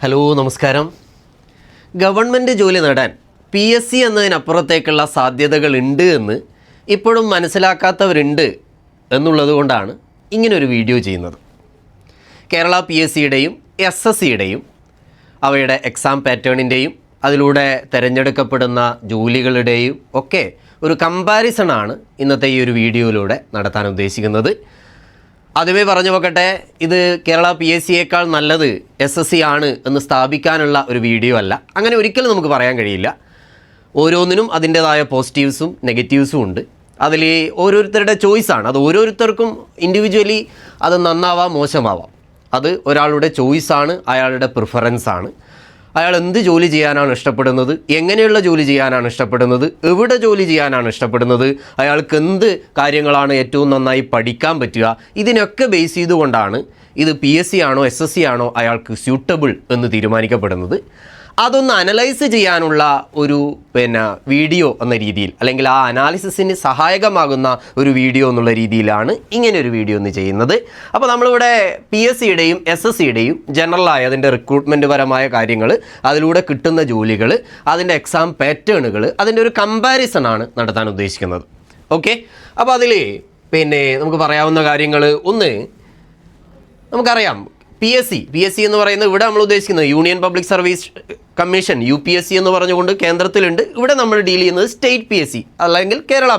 Hello നമസ്കാരം. Government ജോലി നേടാൻ PSC എന്നതിനപ്പുറത്തേക്കുള്ള സാധ്യതകളുണ്ട് എന്ന് ഇപ്പോഴും മനസ്സിലാക്കാത്തവരുണ്ട് എന്നുള്ളത് കൊണ്ടാണ് ഇങ്ങനൊരു വീഡിയോ ചെയ്യുന്നത്. കേരള PSCയുടെയും SSCയുടെയും അവയുടെ എക്സാം പാറ്റേണിൻ്റെയും അതിലൂടെ തിരഞ്ഞെടുക്കപ്പെടുന്ന ജോലികളുടെയും ഒക്കെ ഒരു കമ്പാരിസണാണ് ഇന്നത്തെ ഈ ഒരു വീഡിയോയിലൂടെ നടത്താൻ ഉദ്ദേശിക്കുന്നത്. ആദ്യമേ പറഞ്ഞു നോക്കട്ടെ, ഇത് കേരള PSCയേക്കാൾ നല്ലത് SSC ആണ് എന്ന് സ്ഥാപിക്കാനുള്ള ഒരു വീഡിയോ അല്ല. അങ്ങനെ ഒരിക്കലും നമുക്ക് പറയാൻ കഴിയില്ല. ഓരോന്നിനും അതിൻ്റേതായ പോസിറ്റീവ്സും നെഗറ്റീവ്സും ഉണ്ട്. അതിൽ ഓരോരുത്തരുടെ ചോയ്സാണ്. അത് ഓരോരുത്തർക്കും ഇൻഡിവിജ്വലി അത് നന്നാവാം മോശമാവാം. അത് ഒരാളുടെ ചോയ്സാണ്, അയാളുടെ പ്രിഫറൻസാണ്. അയാൾ എന്ത് ജോലി ചെയ്യാനാണ് ഇഷ്ടപ്പെടുന്നത്, എങ്ങനെയുള്ള ജോലി ചെയ്യാനാണ് ഇഷ്ടപ്പെടുന്നത്, എവിടെ ജോലി ചെയ്യാനാണ് ഇഷ്ടപ്പെടുന്നത്, അയാൾക്ക് എന്ത് കാര്യങ്ങളാണ് ഏറ്റവും നന്നായി പഠിക്കാൻ പറ്റുക, ഇതിനൊക്കെ ബേസ് ചെയ്തുകൊണ്ടാണ് ഇത് PSC ആണോ SSC ആണോ അയാൾക്ക് സ്യൂട്ടബിൾ എന്ന് തീരുമാനിക്കപ്പെടുന്നത്. അതൊന്ന് അനലൈസ് ചെയ്യാനുള്ള ഒരു വീഡിയോ എന്ന രീതിയിൽ, അല്ലെങ്കിൽ ആ അനാലിസിസിന് സഹായകമാകുന്ന ഒരു വീഡിയോ എന്നുള്ള രീതിയിലാണ് ഇങ്ങനെയൊരു വീഡിയോ ഒന്ന് ചെയ്യുന്നത്. അപ്പോൾ നമ്മളിവിടെ PSCയുടെയും SSCയുടെയും ജനറലായ അതിൻ്റെ റിക്രൂട്ട്മെൻറ്റ് പരമായ കാര്യങ്ങൾ, അതിലൂടെ കിട്ടുന്ന ജോലികൾ, അതിൻ്റെ എക്സാം പാറ്റേണുകൾ, അതിൻ്റെ ഒരു കമ്പാരിസണാണ് നടത്താൻ ഉദ്ദേശിക്കുന്നത്. ഓക്കെ, അപ്പോൾ അതിൽ നമുക്ക് പറയാവുന്ന കാര്യങ്ങൾ, ഒന്ന് നമുക്കറിയാം PSC എന്ന് പറയുന്നത് ഇവിടെ നമ്മൾ ഉദ്ദേശിക്കുന്നത് union public service commission UPSC എന്ന് പറഞ്ഞുകൊണ്ട് കേന്ദ്രത്തിലുണ്ട്. ഇവിടെ നമ്മൾ ഡീൽ ചെയ്യുന്നത് സ്റ്റേറ്റ് PSC അല്ലെങ്കിൽ കേരള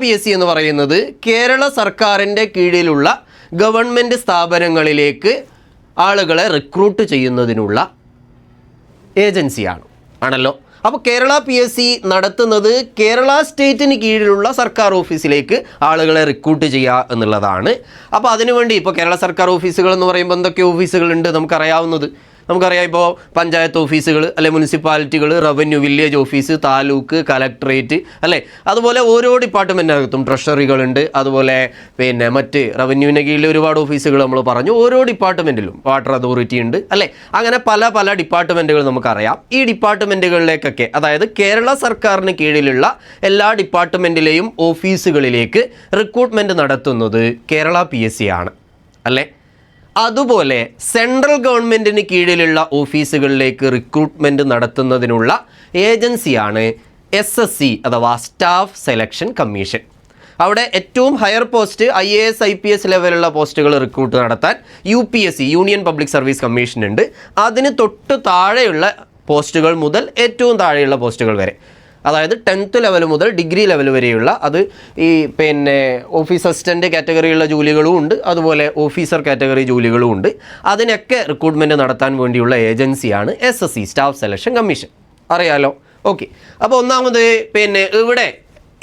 PSC എന്ന് പറയുന്നത് കേരള സർക്കാരിൻ്റെ കീഴിലുള്ള ഗവൺമെൻറ് സ്ഥാപനങ്ങളിലേക്ക് ആളുകളെ റിക്രൂട്ട് ചെയ്യുന്നതിനുള്ള ഏജൻസിയാണ് ആണല്ലോ. അപ്പോൾ കേരള PSC നടത്തുന്നത് കേരള സ്റ്റേറ്റിന് കീഴിലുള്ള സർക്കാർ ഓഫീസിലേക്ക് ആളുകളെ റിക്രൂട്ട് ചെയ്യുക എന്നുള്ളതാണ്. അപ്പോൾ അതിനുവേണ്ടി ഇപ്പോൾ കേരള സർക്കാർ ഓഫീസുകൾ എന്ന് പറയുമ്പോൾ എന്തൊക്കെ ഓഫീസുകളുണ്ട് നമുക്കറിയാം. ഇപ്പോൾ പഞ്ചായത്ത് ഓഫീസുകൾ, അല്ലെ മുനിസിപ്പാലിറ്റികൾ, revenue, village office, taluk, collectorate, അല്ലേ. അതുപോലെ ഓരോ ഡിപ്പാർട്ട്മെൻറ്റിനകത്തും ട്രഷറികളുണ്ട്. അതുപോലെ മറ്റ് റവന്യൂവിന് കീഴിൽ ഒരുപാട് ഓഫീസുകൾ നമ്മൾ പറഞ്ഞു. ഓരോ ഡിപ്പാർട്ട്മെൻറ്റിലും വാട്ടർ അതോറിറ്റി ഉണ്ട്, അല്ലേ. അങ്ങനെ പല ഡിപ്പാർട്ട്മെൻറ്റുകൾ നമുക്കറിയാം. ഈ ഡിപ്പാർട്ട്മെൻറ്റുകളിലേക്കൊക്കെ, അതായത് കേരള സർക്കാരിന് കീഴിലുള്ള എല്ലാ ഡിപ്പാർട്ട്മെൻറ്റിലെയും ഓഫീസുകളിലേക്ക് റിക്രൂട്ട്മെൻറ്റ് നടത്തുന്നത് കേരള PSC ആണ്, അല്ലേ. അതുപോലെ സെൻട്രൽ ഗവൺമെൻറ്റിന് കീഴിലുള്ള ഓഫീസുകളിലേക്ക് റിക്രൂട്ട്മെൻറ്റ് നടത്തുന്നതിനുള്ള ഏജൻസിയാണ് SSC അഥവാ സ്റ്റാഫ് സെലക്ഷൻ കമ്മീഷൻ. അവിടെ ഏറ്റവും ഹയർ പോസ്റ്റ് IAS IPS ലെവലുള്ള പോസ്റ്റുകൾ റിക്രൂട്ട് നടത്താൻ UPSC union public service commission ഉണ്ട്. അതിന് തൊട്ട് താഴെയുള്ള പോസ്റ്റുകൾ മുതൽ ഏറ്റവും താഴെയുള്ള പോസ്റ്റുകൾ വരെ, അതായത് 10th ലെവൽ മുതൽ ഡിഗ്രി ലെവൽ വരെയുള്ള, അത് ഈ ഓഫീസ് അസിസ്റ്റൻ്റ് കാറ്റഗറിയുള്ള ജോലികളും ഉണ്ട്, അതുപോലെ ഓഫീസർ കാറ്റഗറി ജോലികളും ഉണ്ട്. അതിനൊക്കെ റിക്രൂട്ട്മെൻറ്റ് നടത്താൻ വേണ്ടിയുള്ള ഏജൻസിയാണ് SSC സ്റ്റാഫ് സെലക്ഷൻ കമ്മീഷൻ. അറിയാലോ. ഓക്കെ, അപ്പോൾ ഒന്നാമത് ഇവിടെ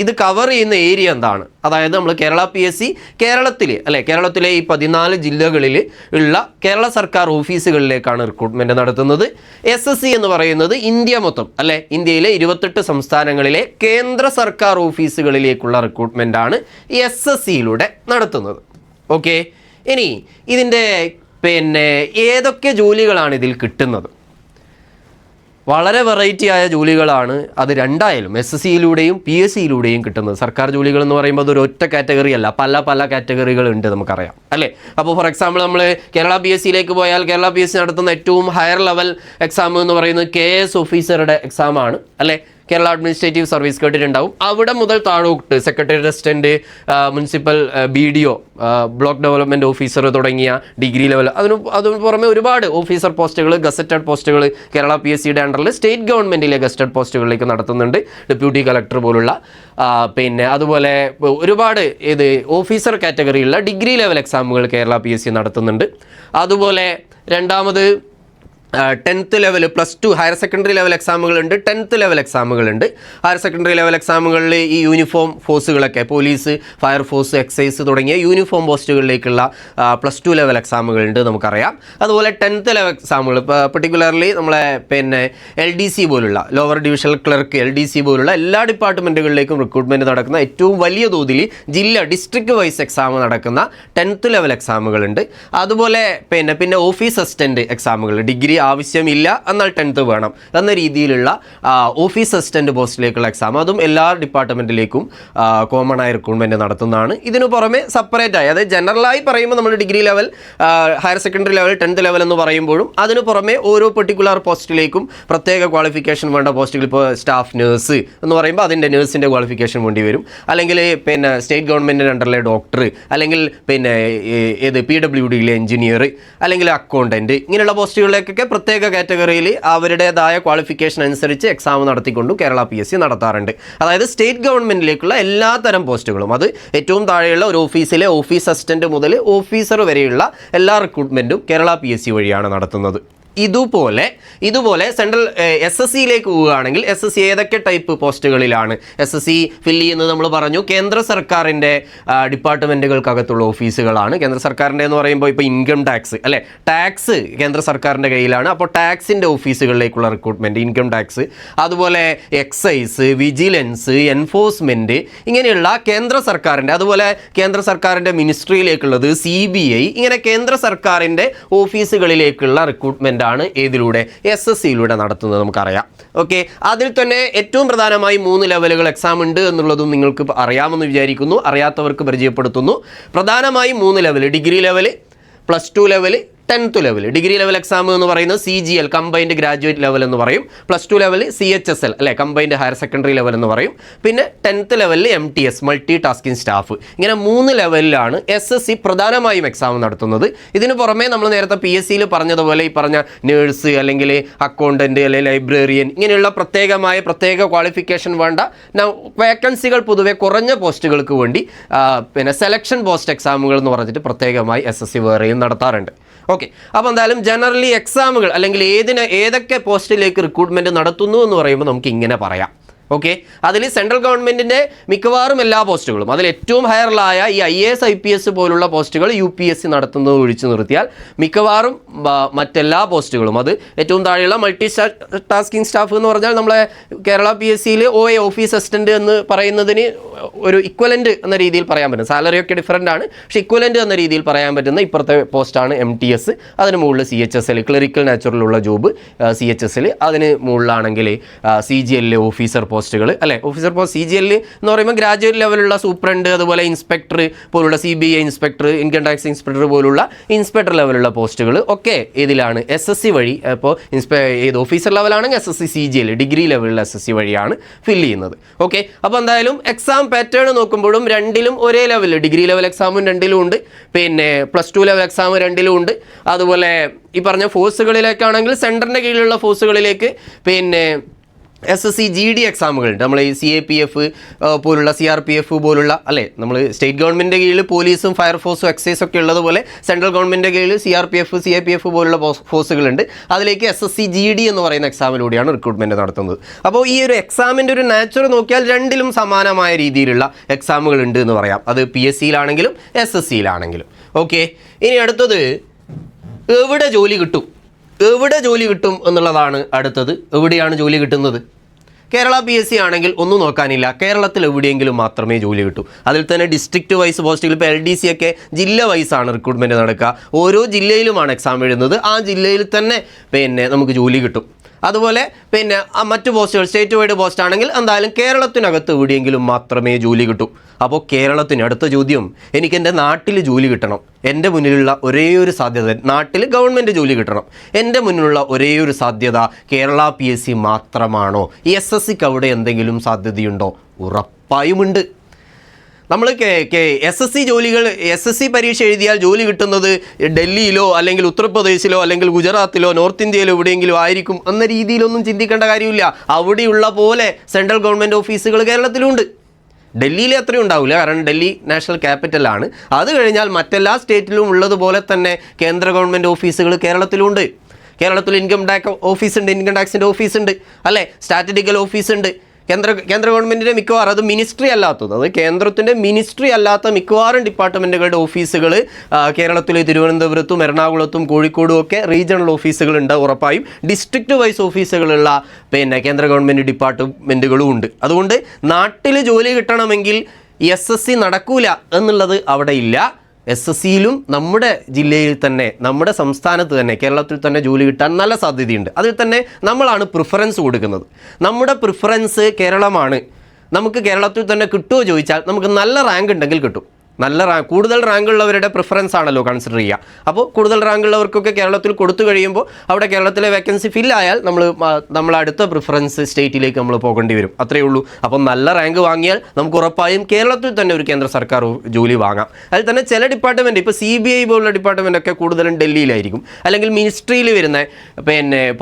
ഇത് കവർ ചെയ്യുന്ന ഏരിയ എന്താണ്? അതായത് നമ്മൾ കേരള PSC കേരളത്തിലെ ഈ 14 ജില്ലകളിൽ ഉള്ള കേരള സർക്കാർ ഓഫീസുകളിലേക്കാണ് റിക്രൂട്ട്മെൻറ്റ് നടത്തുന്നത്. SSC എന്ന് പറയുന്നത് ഇന്ത്യ മൊത്തം, അല്ലേ, ഇന്ത്യയിലെ 28 സംസ്ഥാനങ്ങളിലെ കേന്ദ്ര സർക്കാർ ഓഫീസുകളിലേക്കുള്ള റിക്രൂട്ട്മെൻറ്റാണ് SSCയിലൂടെ നടത്തുന്നത്. ഓക്കെ, ഇനി ഇതിൻ്റെ ഏതൊക്കെ ജോലികളാണ് ഇതിൽ കിട്ടുന്നത്? വളരെ വെറൈറ്റി ആയ ജോലികളാണ്. അത് രണ്ടായാലും SSCയിലൂടെയും PSCയിലൂടെയും കിട്ടുന്നത്. സർക്കാർ ജോലികൾ എന്ന് പറയുമ്പോൾ അതൊരു ഒറ്റ കാറ്റഗറി അല്ല, പല കാറ്റഗറികൾ ഉണ്ട്, നമുക്കറിയാം, അല്ലേ. അപ്പോൾ ഫോർ എക്സാമ്പിൾ നമ്മൾ കേരള PSCയിലേക്ക് പോയാൽ കേരള PSC നടത്തുന്ന ഏറ്റവും ഹയർ ലെവൽ എക്സാം എന്ന് പറയുന്നത് KS ഓഫീസറുടെ എക്സാമാണ്, അല്ലേ. കേരള അഡ്മിനിസ്ട്രേറ്റീവ് സർവീസ് കേട്ടിട്ടുണ്ടാവും. അവിടെ മുതൽ താഴോട്ട് secretary assistant, municipal BDO, block development officer തുടങ്ങിയ ഡിഗ്രി ലെവൽ, അതിന് പുറമെ ഒരുപാട് ഓഫീസർ പോസ്റ്റുകൾ, ഗസറ്റഡ് പോസ്റ്റുകൾ കേരള PSCയുടെ അണ്ടറിൽ സ്റ്റേറ്റ് ഗവൺമെൻറ്റിലെ ഗസറ്റഡ് പോസ്റ്റുകളിലേക്ക് നടത്തുന്നുണ്ട്. ഡെപ്യൂട്ടി കളക്ടർ പോലുള്ള അതുപോലെ ഒരുപാട് ഓഫീസർ കാറ്റഗറിയുള്ള ഡിഗ്രി ലെവൽ എക്സാമുകൾ കേരള PSC നടത്തുന്നുണ്ട്. അതുപോലെ രണ്ടാമത് 10th level, +2 higher secondary level എക്സാമുകളുണ്ട്, 10th ലെവൽ എക്സാമുകളുണ്ട്. ഹയർ സെക്കൻഡറി ലെവൽ എക്സാമുകളിൽ ഈ യൂണിഫോം ഫോഴ്സുകളൊക്കെ, പോലീസ്, ഫയർഫോഴ്സ്, എക്സൈസ് തുടങ്ങിയ യൂണിഫോം പോസ്റ്റുകളിലേക്കുള്ള +2 ലെവൽ എക്സാമുകളുണ്ട്, നമുക്കറിയാം. അതുപോലെ 10th ലെവൽ എക്സാമുകൾ, പെർട്ടിക്കുലർലി നമ്മളെ LDC പോലുള്ള ലോവർ ഡിവിഷണൽ ക്ലർക്ക്, LDC പോലുള്ള എല്ലാ ഡിപ്പാർട്ട്മെൻറ്റുകളിലേക്കും റിക്രൂട്ട്മെൻറ്റ് നടക്കുന്ന ഏറ്റവും വലിയ തോതിൽ ഡിസ്ട്രിക്ട് വൈസ് എക്സാം നടക്കുന്ന 10th ലെവൽ എക്സാമുകളുണ്ട്. അതുപോലെ പിന്നെ ഓഫീസ് അസിസ്റ്റൻറ്റ് എക്സാമുകൾ, ഡിഗ്രി ആവശ്യമില്ല, എന്നാൽ 10th വേണം എന്ന രീതിയിലുള്ള ഓഫീസ് അസിസ്റ്റൻറ്റ് പോസ്റ്റിലേക്കുള്ള എക്സാം, അതും എല്ലാ ഡിപ്പാർട്ട്മെൻറ്റിലേക്കും കോമൺ ആയ റിക്രൂട്ട്മെൻറ്റ് നടത്തുന്നതാണ്. ഇതിനു പുറമെ സെപ്പറേറ്റ് ആയി, അതായത് ജനറലായി പറയുമ്പോൾ നമ്മൾ degree level, higher secondary level, 10th level എന്ന് പറയുമ്പോഴും അതിനു പുറമെ ഓരോ പെർട്ടിക്കുലർ പോസ്റ്റിലേക്കും പ്രത്യേക ക്വാളിഫിക്കേഷൻ വേണ്ട പോസ്റ്റുകൾ, ഇപ്പോൾ സ്റ്റാഫ് നേഴ്സ് എന്ന് പറയുമ്പോൾ അതിൻ്റെ നേഴ്സിൻ്റെ ക്വാളിഫിക്കേഷൻ വേണ്ടി വരും, അല്ലെങ്കിൽ പിന്നെ സ്റ്റേറ്റ് ഗവൺമെൻറ്റിൻ്റെ അണ്ടറിലെ ഡോക്ടർ, അല്ലെങ്കിൽ പിന്നെ ഏത് PWDയിലെ എഞ്ചിനീയർ, അല്ലെങ്കിൽ അക്കൗണ്ടൻറ്റ്, ഇങ്ങനെയുള്ള പോസ്റ്റുകളിലേക്കൊക്കെ പ്രത്യേക കാറ്റഗറിയിൽ അവരുടേതായ ക്വാളിഫിക്കേഷൻ അനുസരിച്ച് എക്സാം നടത്തിക്കൊണ്ടും കേരള PSC നടത്താറുണ്ട്. അതായത് സ്റ്റേറ്റ് ഗവൺമെൻറ്റിലേക്കുള്ള എല്ലാ തരം പോസ്റ്റുകളും, അത് ഏറ്റവും താഴെയുള്ള ഒരു ഓഫീസിലെ ഓഫീസ് അസിസ്റ്റൻറ്റ് മുതൽ ഓഫീസർ വരെയുള്ള എല്ലാ റിക്രൂട്ട്മെൻറ്റും കേരള PSC വഴിയാണ് നടത്തുന്നത്. ഇതുപോലെ സെൻട്രൽ SSCയിലേക്ക് പോവുകയാണെങ്കിൽ SSC ഏതൊക്കെ ടൈപ്പ് പോസ്റ്റുകളിലാണ് SSC ഫില്ല് ചെയ്യുന്നത് നമ്മൾ പറഞ്ഞു. കേന്ദ്ര സർക്കാരിൻ്റെ ഡിപ്പാർട്ട്മെൻറ്റുകൾക്കകത്തുള്ള ഓഫീസുകളാണ്. കേന്ദ്ര സർക്കാരിൻ്റെ എന്ന് പറയുമ്പോൾ ഇപ്പോൾ ഇൻകം ടാക്സ് അല്ലേ, ടാക്സ് കേന്ദ്ര സർക്കാരിൻ്റെ കയ്യിലാണ്. അപ്പോൾ ടാക്സിൻ്റെ ഓഫീസുകളിലേക്കുള്ള റിക്രൂട്ട്മെൻറ്റ്, ഇൻകം ടാക്സ്, അതുപോലെ എക്സൈസ്, വിജിലൻസ്, എൻഫോഴ്സ്മെൻറ്റ്, ഇങ്ങനെയുള്ള കേന്ദ്ര സർക്കാരിൻ്റെ, അതുപോലെ കേന്ദ്ര സർക്കാരിൻ്റെ മിനിസ്ട്രിയിലേക്കുള്ളത് CBI, ഇങ്ങനെ കേന്ദ്ര സർക്കാരിൻ്റെ ഓഫീസുകളിലേക്കുള്ള റിക്രൂട്ട്മെൻറ്റ് ആണ് ഏതിലൂടെ, SSCയിലൂടെ നടത്തുന്നത് നമുക്കറിയാം. ഓക്കെ, അതിൽ തന്നെ ഏറ്റവും പ്രധാനമായി 3 ലെവലുകൾ എക്സാം ഉണ്ട് എന്നുള്ളതും നിങ്ങൾക്ക് അറിയാമെന്ന് വിചാരിക്കുന്നു. അറിയാത്തവർക്ക് പരിചയപ്പെടുത്തുന്നു. പ്രധാനമായും 3 level: degree level, +2 level, 10th level. Degree level exam എന്ന് പറയുന്നത് CGL, കമ്പൈൻഡ് ഗ്രാജുവേറ്റ് ലെവൽ എന്ന് പറയും. +2 ലെവൽ CHSL അല്ലെ, കമ്പൈൻഡ് ഹയർ സെക്കൻഡറി ലെവൽ എന്ന് പറയും. പിന്നെ 10th ലെവലിൽ MTS, മൾട്ടി ടാസ്കിംഗ് സ്റ്റാഫ്. ഇങ്ങനെ 3 ലെവലിലാണ് SSC പ്രധാനമായും എക്സാം നടത്തുന്നത്. ഇതിന് പുറമെ നമ്മൾ നേരത്തെ PSCയിൽ പറഞ്ഞതുപോലെ ഈ പറഞ്ഞ നേഴ്സ്, അല്ലെങ്കിൽ അക്കൗണ്ടൻറ്റ്, അല്ലെങ്കിൽ ലൈബ്രറിയൻ, ഇങ്ങനെയുള്ള പ്രത്യേക ക്വാളിഫിക്കേഷൻ വേണ്ട വേക്കൻസികൾ പൊതുവെ കുറഞ്ഞ പോസ്റ്റുകൾക്ക് വേണ്ടി പിന്നെ സെലക്ഷൻ പോസ്റ്റ് എക്സാമുകൾ എന്ന് പറഞ്ഞിട്ട് പ്രത്യേകമായി SSC വേറെയും നടത്താറുണ്ട്. ഓക്കെ, അപ്പോൾ എന്തായാലും ജനറലി എക്സാമുകൾ അല്ലെങ്കിൽ ഏതൊക്കെ പോസ്റ്റിലേക്ക് റിക്രൂട്ട്മെൻറ്റ് നടത്തുന്നു എന്ന് പറയുമ്പോൾ നമുക്ക് ഇങ്ങനെ പറയാം. ഓക്കെ, അതിൽ സെൻട്രൽ ഗവൺമെൻറ്റിൻ്റെ മിക്കവാറും എല്ലാ പോസ്റ്റുകളും, അതിൽ ഏറ്റവും ഹയറിലായ ഈ IAS IPS പോലുള്ള പോസ്റ്റുകൾ UPSC നടത്തുന്നത് ഒഴിച്ചു നിർത്തിയാൽ മിക്കവാറും മറ്റെല്ലാ പോസ്റ്റുകളും, അത് ഏറ്റവും താഴെയുള്ള മൾട്ടി ടാസ്കിംഗ് സ്റ്റാഫ് എന്ന് പറഞ്ഞാൽ നമ്മളെ കേരള PSCയിൽ OA ഓഫീസ് അസിസ്റ്റൻറ്റ് എന്ന് പറയുന്നതിന് ഒരു ഇക്വലൻ്റ് എന്ന രീതിയിൽ പറയാൻ പറ്റും. സാലറിയൊക്കെ ഡിഫറൻ്റ് ആണ്, പക്ഷേ ഇക്വലൻ്റ് എന്ന രീതിയിൽ പറയാൻ പറ്റുന്ന ഇപ്പുറത്തെ പോസ്റ്റാണ് MTS. അതിന് മുകളിൽ CHSL, ക്ലറിക്കൽ നാച്ചുറലുള്ള ജോബ് CHSL. അതിന് മുകളിലാണെങ്കിൽ CGL ഓഫീസർ പോസ്റ്റുകൾ അല്ലേ. ഓഫീസർ പോസ്റ്റ് CGL എന്ന് പറയുമ്പോൾ ഗ്രാജുവേറ്റ് ലെവലുള്ള സൂപ്രണ്ട്, അതുപോലെ ഇൻസ്പെക്ടർ പോലുള്ള CBI inspector, income tax inspector പോലുള്ള ഇൻസ്പെക്ടർ ലെവലുള്ള പോസ്റ്റുകൾ ഒക്കെ ഇതിലാണ് SSC വഴി. അപ്പോൾ ഏത് ഓഫീസർ ലെവലാണെങ്കിൽ SSC CGL, ഡിഗ്രി ലെവലുള്ള SSC വഴിയാണ് ഫില്ല് ചെയ്യുന്നത്. ഓക്കെ, അപ്പോൾ എന്തായാലും എക്സാം പാറ്റേൺ നോക്കുമ്പോഴും രണ്ടിലും ഒരേ ലെവൽ, ഡിഗ്രി ലെവൽ എക്സാമും രണ്ടിലും ഉണ്ട്, പിന്നെ +2 ലെവൽ എക്സാം രണ്ടിലും ഉണ്ട്. അതുപോലെ ഈ പറഞ്ഞ ഫോഴ്സുകളിലേക്കാണെങ്കിൽ സെൻറ്ററിൻ്റെ കീഴിലുള്ള ഫോഴ്സുകളിലേക്ക് പിന്നെ SSC GD എക്സാമുകളുണ്ട്. നമ്മൾ ഈ CAPF പോലുള്ള CRPF പോലുള്ള അല്ലേ, നമ്മൾ സ്റ്റേറ്റ് ഗവൺമെൻറ്റിൻ്റെ കീഴിൽ പോലീസും ഫയർഫോഴ്സും എക്സൈസ് ഒക്കെ ഉള്ളതുപോലെ സെൻട്രൽ ഗവൺമെൻറ്റിൻ്റെ കീഴിൽ CRPF CAPF പോലുള്ള ഫോഴ്സുകളുണ്ട്. അതിലേക്ക് SSC GD എന്ന് പറയുന്ന എക്സാമിലൂടെയാണ് റിക്രൂട്ട്മെൻറ്റ് നടത്തുന്നത്. അപ്പോൾ ഈ ഒരു എക്സാമിൻ്റെ ഒരു നാച്ചർ നോക്കിയാൽ രണ്ടിലും സമാനമായ രീതിയിലുള്ള എക്സാമുകൾ ഉണ്ട് എന്ന് പറയാം. അത് PSCയിലാണെങ്കിലും SSCയിലാണെങ്കിലും. ഓക്കെ, ഇനി അടുത്തത് എവിടെ ജോലി കിട്ടും എന്നുള്ളതാണ് അടുത്തത്. എവിടെയാണ് ജോലി കിട്ടുന്നത്? കേരള PSC ആണെങ്കിൽ ഒന്നും നോക്കാനില്ല, കേരളത്തിൽ എവിടെയെങ്കിലും മാത്രമേ ജോലി കിട്ടൂ. അതിൽ തന്നെ ഡിസ്ട്രിക്റ്റ് വൈസ് പോസ്റ്റുകൾ, ഇപ്പോൾ LDC ഒക്കെ ജില്ല വൈസാണ് റിക്രൂട്ട്മെൻറ്റ് നടക്കുക. ഓരോ ജില്ലയിലുമാണ് എക്സാം എഴുതുന്നത്. ആ ജില്ലയിൽ തന്നെ പിന്നെ നമുക്ക് ജോലി കിട്ടും. അതുപോലെ പിന്നെ മറ്റു പോസ്റ്റുകൾ സ്റ്റേറ്റ് വൈഡ് പോസ്റ്റ് ആണെങ്കിൽ എന്തായാലും കേരളത്തിനകത്ത് എവിടെയെങ്കിലും മാത്രമേ ജോലി കിട്ടൂ. അപ്പോൾ കേരളത്തിന് അടുത്ത ചോദ്യം, എനിക്ക് എൻ്റെ നാട്ടിൽ ജോലി കിട്ടണം. എൻ്റെ മുന്നിലുള്ള ഒരേ ഒരു സാധ്യത നാട്ടിൽ ഗവൺമെൻറ് ജോലി കിട്ടണം. എൻ്റെ മുന്നിലുള്ള ഒരേ ഒരു സാധ്യത കേരള PSC മാത്രമാണോ? ഈ SSCക്ക് അവിടെ എന്തെങ്കിലും സാധ്യതയുണ്ടോ? ഉറപ്പായുമുണ്ട്. നമ്മൾ SSC പരീക്ഷ എഴുതിയാൽ ജോലി കിട്ടുന്നത് ഡൽഹിയിലോ അല്ലെങ്കിൽ ഉത്തർപ്രദേശിലോ അല്ലെങ്കിൽ ഗുജറാത്തിലോ നോർത്ത് ഇന്ത്യയിലോ എവിടെയെങ്കിലും ആയിരിക്കും എന്ന രീതിയിലൊന്നും ചിന്തിക്കേണ്ട കാര്യമില്ല. അവിടെയുള്ള പോലെ സെൻട്രൽ ഗവൺമെൻറ് ഓഫീസുകൾ കേരളത്തിലുണ്ട്. ഡൽഹിയിൽ അത്രയും ഉണ്ടാവില്ല, കാരണം ഡൽഹി നാഷണൽ ക്യാപിറ്റലാണ്. അത് കഴിഞ്ഞാൽ മറ്റെല്ലാ സ്റ്റേറ്റിലും ഉള്ളതുപോലെ തന്നെ കേന്ദ്ര ഗവൺമെൻറ് ഓഫീസുകൾ കേരളത്തിലുണ്ട്. കേരളത്തിൽ ഇൻകം ടാക്സിൻ്റെ ഓഫീസുണ്ട് അല്ലേ, സ്റ്റാറ്റിസ്റ്റിക്കൽ ഓഫീസുണ്ട്. കേന്ദ്ര ഗവൺമെൻറ്റിൻ്റെ മിക്കവാറും, അത് മിനിസ്ട്രി അല്ലാത്തത്, അത് കേന്ദ്രത്തിൻ്റെ മിനിസ്ട്രി അല്ലാത്ത മിക്കവാറും ഡിപ്പാർട്ട്മെൻറ്റുകളുടെ ഓഫീസുകൾ കേരളത്തിൽ തിരുവനന്തപുരത്തും എറണാകുളത്തും കോഴിക്കോടും ഒക്കെ റീജിയണൽ ഓഫീസുകളുണ്ട്. ഉറപ്പായും ഡിസ്ട്രിക്റ്റ് വൈസ് ഓഫീസുകളുള്ള പിന്നെ കേന്ദ്ര ഗവൺമെൻറ് ഡിപ്പാർട്ട്മെൻറ്റുകളും ഉണ്ട്. അതുകൊണ്ട് നാട്ടിൽ ജോലി കിട്ടണമെങ്കിൽ SSC നടക്കൂല എന്നുള്ളത് അവിടെ ഇല്ല. SSCയിലും നമ്മുടെ ജില്ലയിൽ തന്നെ, നമ്മുടെ സംസ്ഥാനത്ത് തന്നെ, കേരളത്തിൽ തന്നെ ജോലി കിട്ടാൻ നല്ല സാധ്യതയുണ്ട്. അതിൽ തന്നെ നമ്മളാണ് പ്രിഫറൻസ് കൊടുക്കുന്നത്. നമ്മുടെ പ്രിഫറൻസ് കേരളമാണ്. നമുക്ക് കേരളത്തിൽ തന്നെ കിട്ടുമോ ചോദിച്ചാൽ നമുക്ക് നല്ല റാങ്ക് ഉണ്ടെങ്കിൽ കിട്ടും. കൂടുതൽ റാങ്ക് ഉള്ളവരുടെ പ്രിഫറൻസ് ആണല്ലോ കൺസിഡർ ചെയ്യുക. അപ്പോൾ കൂടുതൽ റാങ്ക് ഉള്ളവർക്കൊക്കെ കേരളത്തിൽ കൊടുത്തു കഴിയുമ്പോൾ അവിടെ കേരളത്തിലെ വേക്കൻസി ഫില്ലായാൽ നമ്മൾ അടുത്ത പ്രിഫറൻസ് സ്റ്റേറ്റിലേക്ക് നമ്മൾ പോകേണ്ടി വരും. അത്രയേ ഉള്ളൂ. അപ്പം നല്ല റാങ്ക് വാങ്ങിയാൽ നമുക്ക് ഉറപ്പായും കേരളത്തിൽ തന്നെ ഒരു കേന്ദ്ര സർക്കാർ ജോലി വാങ്ങാം. അതിൽ തന്നെ ചില ഡിപ്പാർട്ട്മെൻറ്റ്, ഇപ്പോൾ CBI പോലുള്ള ഡിപ്പാർട്ട്മെൻറ്റൊക്കെ കൂടുതലും ഡൽഹിയിലായിരിക്കും, അല്ലെങ്കിൽ മിനിസ്ട്രിയിൽ വരുന്ന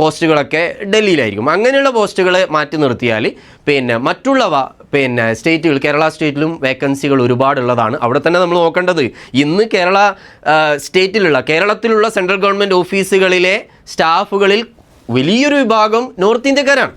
പോസ്റ്റുകളൊക്കെ ഡൽഹിയിലായിരിക്കും. അങ്ങനെയുള്ള പോസ്റ്റുകളെ മാറ്റി നിർത്തിയാൽ മറ്റുള്ളവ സ്റ്റേറ്റുകൾ, കേരള സ്റ്റേറ്റിലും വേക്കൻസികൾ ഒരുപാടുള്ളതാണ്. അവിടെ തന്നെ നമ്മൾ നോക്കേണ്ടത് ഇന്ന് കേരളത്തിലുള്ള സെൻട്രൽ ഗവൺമെൻറ് ഓഫീസുകളിലെ സ്റ്റാഫുകളിൽ വലിയൊരു വിഭാഗം നോർത്ത് ഇന്ത്യക്കാരാണ്.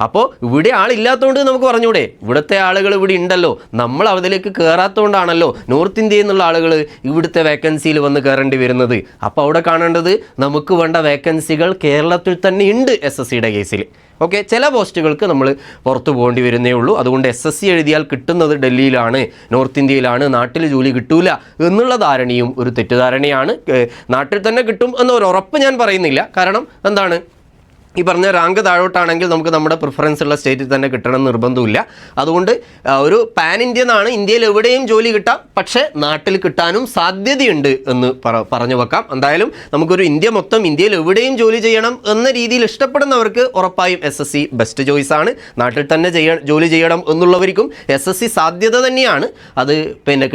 അപ്പോൾ ഇവിടെ ആളില്ലാത്തതുകൊണ്ട് നമുക്ക് പറഞ്ഞൂടെ, ഇവിടുത്തെ ആളുകൾ ഇവിടെ ഉണ്ടല്ലോ, നമ്മൾ അതിലേക്ക് കയറാത്തതുകൊണ്ടാണല്ലോ നോർത്ത് ഇന്ത്യയിൽ നിന്നുള്ള ആളുകൾ ഇവിടുത്തെ വേക്കൻസിയിൽ വന്ന് കയറേണ്ടി വരുന്നത്. അപ്പോൾ അവിടെ കാണേണ്ടത് നമുക്ക് വേണ്ട വേക്കൻസികൾ കേരളത്തിൽ തന്നെ ഉണ്ട് SSCയുടെ കേസിൽ. ഓക്കെ, ചില പോസ്റ്റുകൾക്ക് നമ്മൾ പുറത്തു പോകേണ്ടി വരുന്നേ ഉള്ളൂ. അതുകൊണ്ട് SSC എഴുതിയാൽ കിട്ടുന്നത് ഡൽഹിയിലാണ്, നോർത്ത് ഇന്ത്യയിലാണ്, നാട്ടിൽ ജോലി കിട്ടൂല എന്നുള്ള ധാരണയും ഒരു തെറ്റിദ്ധാരണയാണ്. നാട്ടിൽ തന്നെ കിട്ടും എന്നൊരു ഉറപ്പ് ഞാൻ പറയുന്നില്ല. കാരണം എന്താണ്, ഈ പറഞ്ഞ റാങ്ക് താഴോട്ടാണെങ്കിൽ നമുക്ക് നമ്മുടെ പ്രിഫറൻസ് ഉള്ള സ്റ്റേറ്റിൽ തന്നെ കിട്ടണം നിർബന്ധമില്ല. അതുകൊണ്ട് ഒരു പാൻ ഇന്ത്യൻ ആണ്, ഇന്ത്യയിൽ എവിടെയും ജോലി കിട്ടാം, പക്ഷേ നാട്ടിൽ കിട്ടാനും സാധ്യതയുണ്ട് എന്ന് പറഞ്ഞു വെക്കാം. എന്തായാലും നമുക്കൊരു ഇന്ത്യയിൽ എവിടെയും ജോലി ചെയ്യണം എന്ന രീതിയിൽ ഇഷ്ടപ്പെടുന്നവർക്ക് ഉറപ്പായും SSC ബെസ്റ്റ് ചോയ്സ് ആണ്. നാട്ടിൽ തന്നെ ജോലി ചെയ്യണം എന്നുള്ളവർക്കും SSC സാധ്യത തന്നെയാണ്. അത്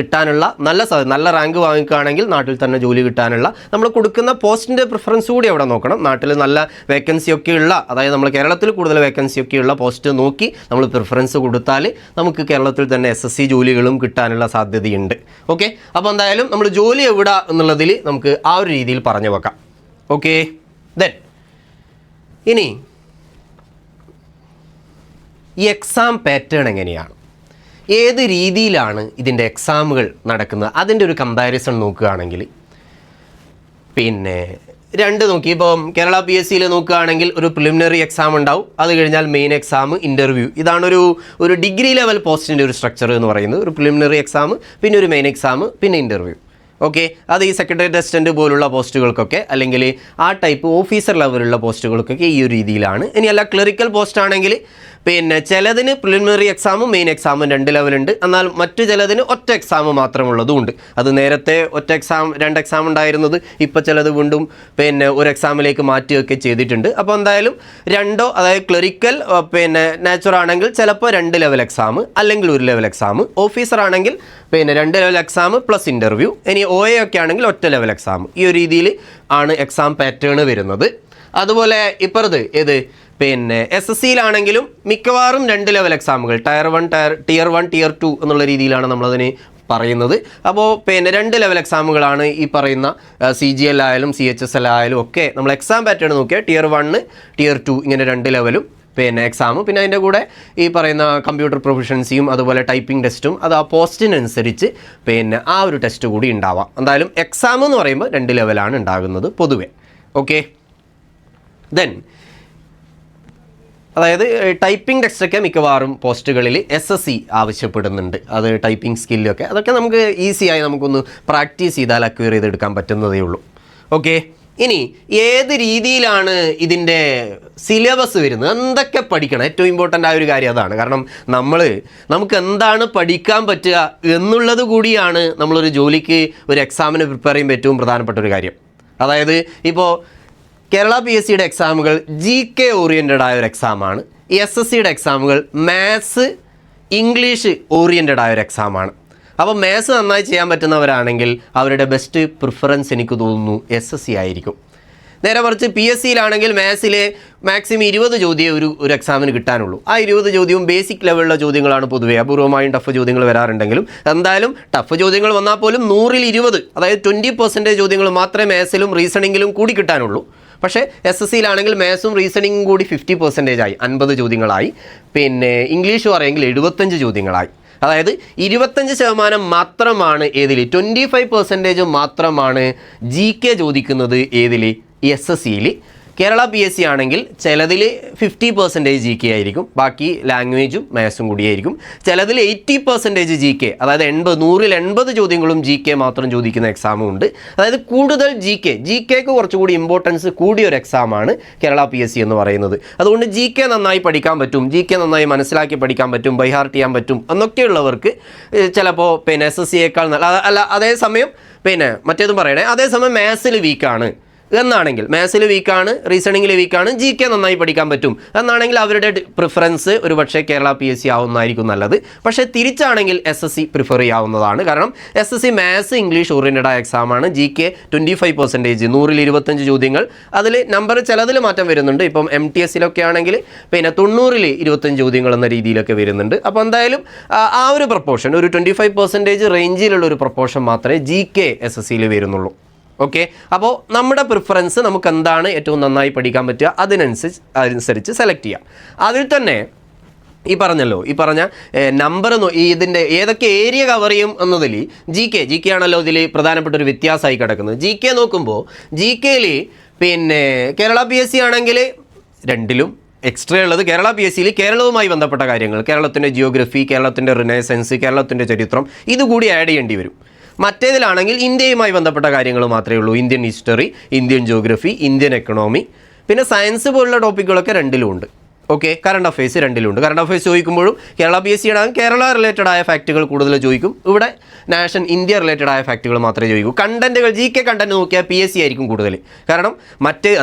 കിട്ടാനുള്ള നല്ല റാങ്ക് വാങ്ങിക്കുകയാണെങ്കിൽ നാട്ടിൽ തന്നെ ജോലി കിട്ടാനുള്ള നമ്മൾ കൊടുക്കുന്ന പോസ്റ്റിൻ്റെ പ്രിഫറൻസ് കൂടി അവിടെ നോക്കണം. നാട്ടിൽ നല്ല വേക്കൻസി ഒക്കെയുള്ള, അതായത് നമ്മൾ കേരളത്തിൽ കൂടുതൽ വേക്കൻസി ഒക്കെയുള്ള പോസ്റ്റ് നോക്കി നമ്മൾ പ്രിഫറൻസ് കൊടുത്താൽ നമുക്ക് കേരളത്തിൽ തന്നെ SSC ജോലികളും കിട്ടാനുള്ള സാധ്യതയുണ്ട്. ഓക്കെ, അപ്പോൾ എന്തായാലും നമ്മൾ ജോലി എവിടെ എന്നുള്ളതിൽ നമുക്ക് ആ ഒരു രീതിയിൽ പറഞ്ഞു വെക്കാം. ഓക്കെ, ദെൻ ഇനി ഈ എക്സാം പാറ്റേൺ എങ്ങനെയാണ്, ഏത് രീതിയിലാണ് ഇതിൻ്റെ എക്സാമുകൾ നടക്കുന്നത്, അതിൻ്റെ ഒരു കമ്പാരിസൺ നോക്കുകയാണെങ്കിൽ രണ്ട് നോക്കി. ഇപ്പം കേരള PSCയിൽ നോക്കുകയാണെങ്കിൽ ഒരു പ്രിലിമിനറി എക്സാം ഉണ്ടാവും, അത് കഴിഞ്ഞാൽ മെയിൻ എക്സാം, ഇൻ്റർവ്യൂ. ഇതാണ് ഒരു ഡിഗ്രി ലെവൽ പോസ്റ്റിൻ്റെ ഒരു സ്ട്രക്ചർ എന്ന് പറയുന്നത്. ഒരു പ്രിലിമിനറി എക്സാം, പിന്നെ ഒരു മെയിൻ എക്സാം, പിന്നെ ഇൻ്റർവ്യൂ. ഓക്കെ, അത് ഈ സെക്രട്ടേറിയറ്റ് അസിസ്റ്റൻറ്റ് പോലുള്ള പോസ്റ്റുകൾക്കൊക്കെ, അല്ലെങ്കിൽ ആ ടൈപ്പ് ഓഫീസർ ലെവലുള്ള പോസ്റ്റുകൾക്കൊക്കെ ഈ ഒരു രീതിയിലാണ്. ഇനി അല്ല ക്ലറിക്കൽ പോസ്റ്റ് ആണെങ്കിൽ ചിലതിന് പ്രിലിമിനറി എക്സാമും മെയിൻ എക്സാമും 2 ലെവലുണ്ട്, എന്നാൽ മറ്റു ചിലതിന് ഒറ്റ എക്സാം മാത്രമുള്ളതുമുണ്ട്. അത് നേരത്തെ രണ്ട് എക്സാം ഉണ്ടായിരുന്നത് ഇപ്പോൾ ചിലത് വീണ്ടും ഒരു എക്സാമിലേക്ക് മാറ്റുകയൊക്കെ ചെയ്തിട്ടുണ്ട്. അപ്പോൾ എന്തായാലും അതായത് ക്ലറിക്കൽ നാച്ചുറൽ ആണെങ്കിൽ ചിലപ്പോൾ 2 ലെവൽ എക്സാം, അല്ലെങ്കിൽ 1 ലെവൽ എക്സാം. ഓഫീസർ ആണെങ്കിൽ 2 ലെവൽ എക്സാം പ്ലസ് ഇൻ്റർവ്യൂ. ഇനി OA ഒക്കെ ആണെങ്കിൽ ഒറ്റ ലെവൽ എക്സാം. ഈ ഒരു രീതിയിൽ ആണ് എക്സാം പാറ്റേൺ വരുന്നത്. അതുപോലെ ഇപ്പുറത്ത് SSCയിലാണെങ്കിലും മിക്കവാറും 2 ലെവൽ എക്സാമുകൾ, Tier 1 Tier 2 എന്നുള്ള രീതിയിലാണ് നമ്മളതിന് പറയുന്നത്. അപ്പോൾ 2 ലെവൽ എക്സാമുകളാണ് ഈ പറയുന്ന CGL ആയാലും CHSL ആയാലും ഒക്കെ നമ്മൾ എക്സാം പാറ്റേൺ നോക്കിയാൽ Tier 1 Tier 2 ഇങ്ങനെ 2 ലെവലും എക്സാമും, പിന്നെ അതിൻ്റെ കൂടെ ഈ പറയുന്ന കമ്പ്യൂട്ടർ പ്രൊഫഷൻസിയും അതുപോലെ ടൈപ്പിംഗ് ടെസ്റ്റും, അത് ആ പോസ്റ്റിനനുസരിച്ച് ആ ഒരു ടെസ്റ്റ് കൂടി ഉണ്ടാവാം. എന്തായാലും എക്സാം എന്ന് പറയുമ്പോൾ 2 ലെവലാണ് ഉണ്ടാകുന്നത് പൊതുവെ. ഓക്കെ, ദെൻ അതായത് ടൈപ്പിംഗ് ടെസ്റ്റൊക്കെ മിക്കവാറും പോസ്റ്റുകളിൽ SSC ആവശ്യപ്പെടുന്നുണ്ട്. അത് ടൈപ്പിംഗ് സ്കില്ലൊക്കെ അതൊക്കെ നമുക്ക് ഈസിയായി നമുക്കൊന്ന് പ്രാക്ടീസ് ചെയ്താൽ അക്വയർ ചെയ്തെടുക്കാൻ പറ്റുന്നതേ ഉള്ളൂ. ഓക്കെ, ഇനി ഏത് രീതിയിലാണ് ഇതിൻ്റെ സിലബസ് വരുന്നത്, എന്തൊക്കെ പഠിക്കണം, ഏറ്റവും ഇമ്പോർട്ടൻ്റ് ആയ ഒരു കാര്യം അതാണ്. കാരണം നമുക്ക് എന്താണ് പഠിക്കാൻ പറ്റുക എന്നുള്ളത് കൂടിയാണ് നമ്മളൊരു ജോലിക്ക് ഒരു എക്സാമിന് പ്രിപ്പയർ ചെയ്യുമ്പോൾ ഏറ്റവും പ്രധാനപ്പെട്ട ഒരു കാര്യം. അതായത് ഇപ്പോൾ കേരള PSCയുടെ എക്സാമുകൾ GK ഓറിയൻറ്റഡ് ആയ ഒരു എക്സാമാണ്. SSCയുടെ എക്സാമുകൾ മാത്സ് ഇംഗ്ലീഷ് ഓറിയൻറ്റഡ് ആയ ഒരു എക്സാമാണ്. അപ്പോൾ മാത്സ് നന്നായി ചെയ്യാൻ പറ്റുന്നവരാണെങ്കിൽ അവരുടെ ബെസ്റ്റ് പ്രിഫറൻസ് എനിക്ക് തോന്നുന്നു SSC ആയിരിക്കും. നേരെ മറിച്ച് PSCയിലാണെങ്കിൽ മാത്സിലെ മാക്സിമം 20 ചോദ്യമേ ഒരു എക്സാമിന് കിട്ടാനുള്ളൂ. ആ 20 ചോദ്യവും ബേസിക് ലെവലിലുള്ള ചോദ്യങ്ങളാണ് പൊതുവേ. അപൂർവമായും ടഫ് ചോദ്യങ്ങൾ വരാറുണ്ടെങ്കിലും എന്തായാലും ടഫ് ചോദ്യങ്ങൾ വന്നാൽ പോലും 100ൽ 20, അതായത് 20% ചോദ്യങ്ങൾ മാത്രമേ മാത്സിലും റീസണിങ്ങിലും കൂടി കിട്ടാനുള്ളൂ. പക്ഷേ SSCയിലാണെങ്കിൽ മാത്സും റീസണിങ്ങും കൂടി 50% ആയി, 50 ചോദ്യങ്ങളായി. ഇംഗ്ലീഷ് പറയുമെങ്കിൽ 75 ചോദ്യങ്ങളായി. അതായത് 25% മാത്രമാണ് ഏതിൽ, 25% മാത്രമാണ് GK ചോദിക്കുന്നത് ഏതിൽ, SSCയിൽ. കേരള PSC ആണെങ്കിൽ ചിലതിൽ 50% GK ആയിരിക്കും, ബാക്കി ലാംഗ്വേജും മാത്സും കൂടിയായിരിക്കും. ചിലതിൽ 80% GK, അതായത് 100-80 ചോദ്യങ്ങളും GK മാത്രം ചോദിക്കുന്ന എക്സാമും ഉണ്ട്. അതായത് കൂടുതൽ GKക്ക് കുറച്ചുകൂടി ഇമ്പോർട്ടൻസ് കൂടിയ ഒരു എക്സാമാണ് കേരള PSC എന്ന് പറയുന്നത്. അതുകൊണ്ട് GK നന്നായി പഠിക്കാൻ പറ്റും, GK നന്നായി മനസ്സിലാക്കി പഠിക്കാൻ പറ്റും, ബൈ ഹാർട്ട് ചെയ്യാൻ പറ്റും എന്നൊക്കെയുള്ളവർക്ക് ചിലപ്പോൾ പിന്നെ SSCയേക്കാൾ അല്ല, അതേസമയം പിന്നെ മറ്റേതും പറയണേ, അതേസമയം മാത്സിൽ വീക്കാണ് എന്നാണെങ്കിൽ, മാത്സിൽ വീക്കാണ്, റീസണിങ്ങിൽ വീക്കാണ്, GK നന്നായി പഠിക്കാൻ പറ്റും എന്നാണെങ്കിൽ അവരുടെ പ്രിഫറൻസ് ഒരു പക്ഷേ കേരള PSC ആവുന്നതായിരിക്കും നല്ലത്. പക്ഷേ തിരിച്ചാണെങ്കിൽ SSC പ്രിഫർ ചെയ്യാവുന്നതാണ്. കാരണം SSC മാത്സ് ഇംഗ്ലീഷ് ഓറിയൻറ്റഡ് ആയ എക്സാമാണ്. GK 25%, 100-25 ചോദ്യങ്ങൾ, അതിൽ നമ്പർ ചിലതിൽ മാറ്റം വരുന്നുണ്ട്. ഇപ്പം MTSലൊക്കെ ആണെങ്കിൽ പിന്നെ 90-25 ചോദ്യങ്ങൾ എന്ന രീതിയിലൊക്കെ വരുന്നുണ്ട്. അപ്പോൾ എന്തായാലും ആ ഒരു പ്രപ്പോർഷൻ, ഒരു 25% റേഞ്ചിലുള്ള ഒരു പ്രപ്പോർഷൻ മാത്രമേ GK SSCയിൽ വരുന്നുള്ളൂ. ഓക്കെ, അപ്പോൾ നമ്മുടെ പ്രിഫറൻസ് നമുക്ക് എന്താണ് ഏറ്റവും നന്നായി പഠിക്കാൻ പറ്റുക അതിനനുസരിച്ച് സെലക്ട് ചെയ്യാം. അതിൽ തന്നെ ഈ പറഞ്ഞ നമ്പർ ഇതിൻ്റെ ഏതൊക്കെ ഏരിയ കവർ ചെയ്യും എന്നതിൽ GK ആണല്ലോ ഇതിൽ പ്രധാനപ്പെട്ട ഒരു വ്യത്യാസമായി കിടക്കുന്നത്. GK നോക്കുമ്പോൾ GKയിൽ പിന്നെ കേരള PSC ആണെങ്കിൽ രണ്ടിലും എക്സ്ട്രാ ഉള്ളത് കേരള PSCയിൽ കേരളവുമായി ബന്ധപ്പെട്ട കാര്യങ്ങൾ, കേരളത്തിൻ്റെ ജിയോഗ്രഫി, കേരളത്തിൻ്റെ റിനൈസൻസ്, കേരളത്തിൻ്റെ ചരിത്രം ഇതുകൂടി ആഡ് ചെയ്യേണ്ടി വരും. മറ്റേതിലാണെങ്കിൽ ഇന്ത്യയുമായി ബന്ധപ്പെട്ട കാര്യങ്ങൾ മാത്രമേ ഉള്ളൂ. Indian history, Indian geography, Indian economy, പിന്നെ സയൻസ് പോലുള്ള ടോപ്പിക്കുകളൊക്കെ രണ്ടിലും ഉണ്ട്. ഓക്കെ, കറണ്ട് അഫയേഴ്സ് രണ്ടിലുണ്ട്. കറണ്ട് അഫയേഴ്സ് ചോദിക്കുമ്പോഴും കേരള PSC ആണെങ്കിൽ കേരള റിലേറ്റഡ് ആയ ഫാക്റ്റുകൾ കൂടുതൽ ചോദിക്കും. ഇവിടെ ഇന്ത്യ റിലേറ്റഡ് ആയ ഫാക്റ്റുകൾ മാത്രമേ ചോദിക്കൂ. കണ്ടന്റുകൾ GK കണ്ടന്റ് നോക്കിയാൽ PSC ആയിരിക്കും കൂടുതൽ. കാരണം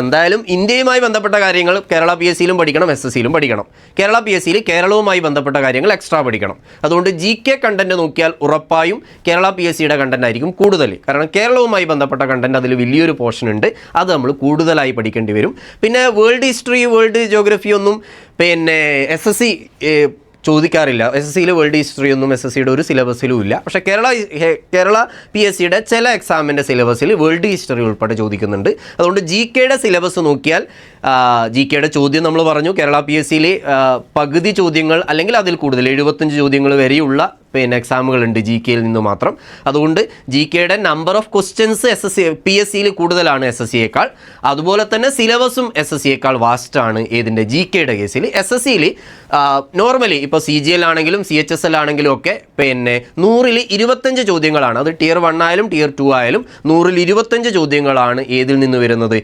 എന്തായാലും ഇന്ത്യയുമായി ബന്ധപ്പെട്ട കാര്യങ്ങൾ കേരള PSCയിലും പഠിക്കണം, SSCയിലും പഠിക്കണം. കേരള PSCയിൽ കേരളവുമായി ബന്ധപ്പെട്ട കാര്യങ്ങൾ എക്സ്ട്രാ പഠിക്കണം. അതുകൊണ്ട് GK കണ്ടന്റ് നോക്കിയാൽ ഉറപ്പായും കേരള PSCയുടെ കണ്ടന്റ് ആയിരിക്കും കൂടുതൽ. കാരണം കേരളവുമായി ബന്ധപ്പെട്ട കണ്ടന്റ് അതിൽ വലിയൊരു പോർഷൻ ഉണ്ട്, അത് നമ്മൾ കൂടുതലായി പഠിക്കേണ്ടി വരും. പിന്നെ വേൾഡ് ഹിസ്റ്ററി, വേൾഡ് ജിയോഗ്രഫി ഒന്നും പിന്നെ SSC ചോദിക്കാറില്ല. SSCയിൽ വേൾഡ് ഹിസ്റ്ററി ഒന്നും SSCയുടെ ഒരു സിലബസിലും ഇല്ല. പക്ഷേ കേരള PSCയുടെ ചില എക്സാമിൻ്റെ സിലബസിൽ വേൾഡ് ഹിസ്റ്ററി ഉൾപ്പെടെ ചോദിക്കുന്നുണ്ട്. അതുകൊണ്ട് GKയുടെ സിലബസ് നോക്കിയാൽ GKയുടെ ചോദ്യം നമ്മൾ പറഞ്ഞു, കേരള PSCയിൽ പകുതി ചോദ്യങ്ങൾ അല്ലെങ്കിൽ അതിൽ കൂടുതൽ 75 ചോദ്യങ്ങൾ വരെയുള്ള പിന്നെ എക്സാമുകളുണ്ട് GKയിൽ നിന്ന് മാത്രം. അതുകൊണ്ട് GKയുടെ നമ്പർ ഓഫ് ക്വസ്റ്റ്യൻസ് PSCയിൽ കൂടുതലാണ് SSCയേക്കാൾ. അതുപോലെ തന്നെ സിലബസും SSCയേക്കാൾ വാസ്റ്റാണ് ഏതിൻ്റെ GKയുടെ കേസിൽ. SSCയിൽ നോർമലി ഇപ്പോൾ CGL ആണെങ്കിലും CHSL ആണെങ്കിലും ഒക്കെ പിന്നെ 100-25 ചോദ്യങ്ങളാണ്. അത് Tier 1 ആയാലും Tier 2 ആയാലും 100-25 ചോദ്യങ്ങളാണ് ഏതിൽ നിന്ന് വരുന്നത്,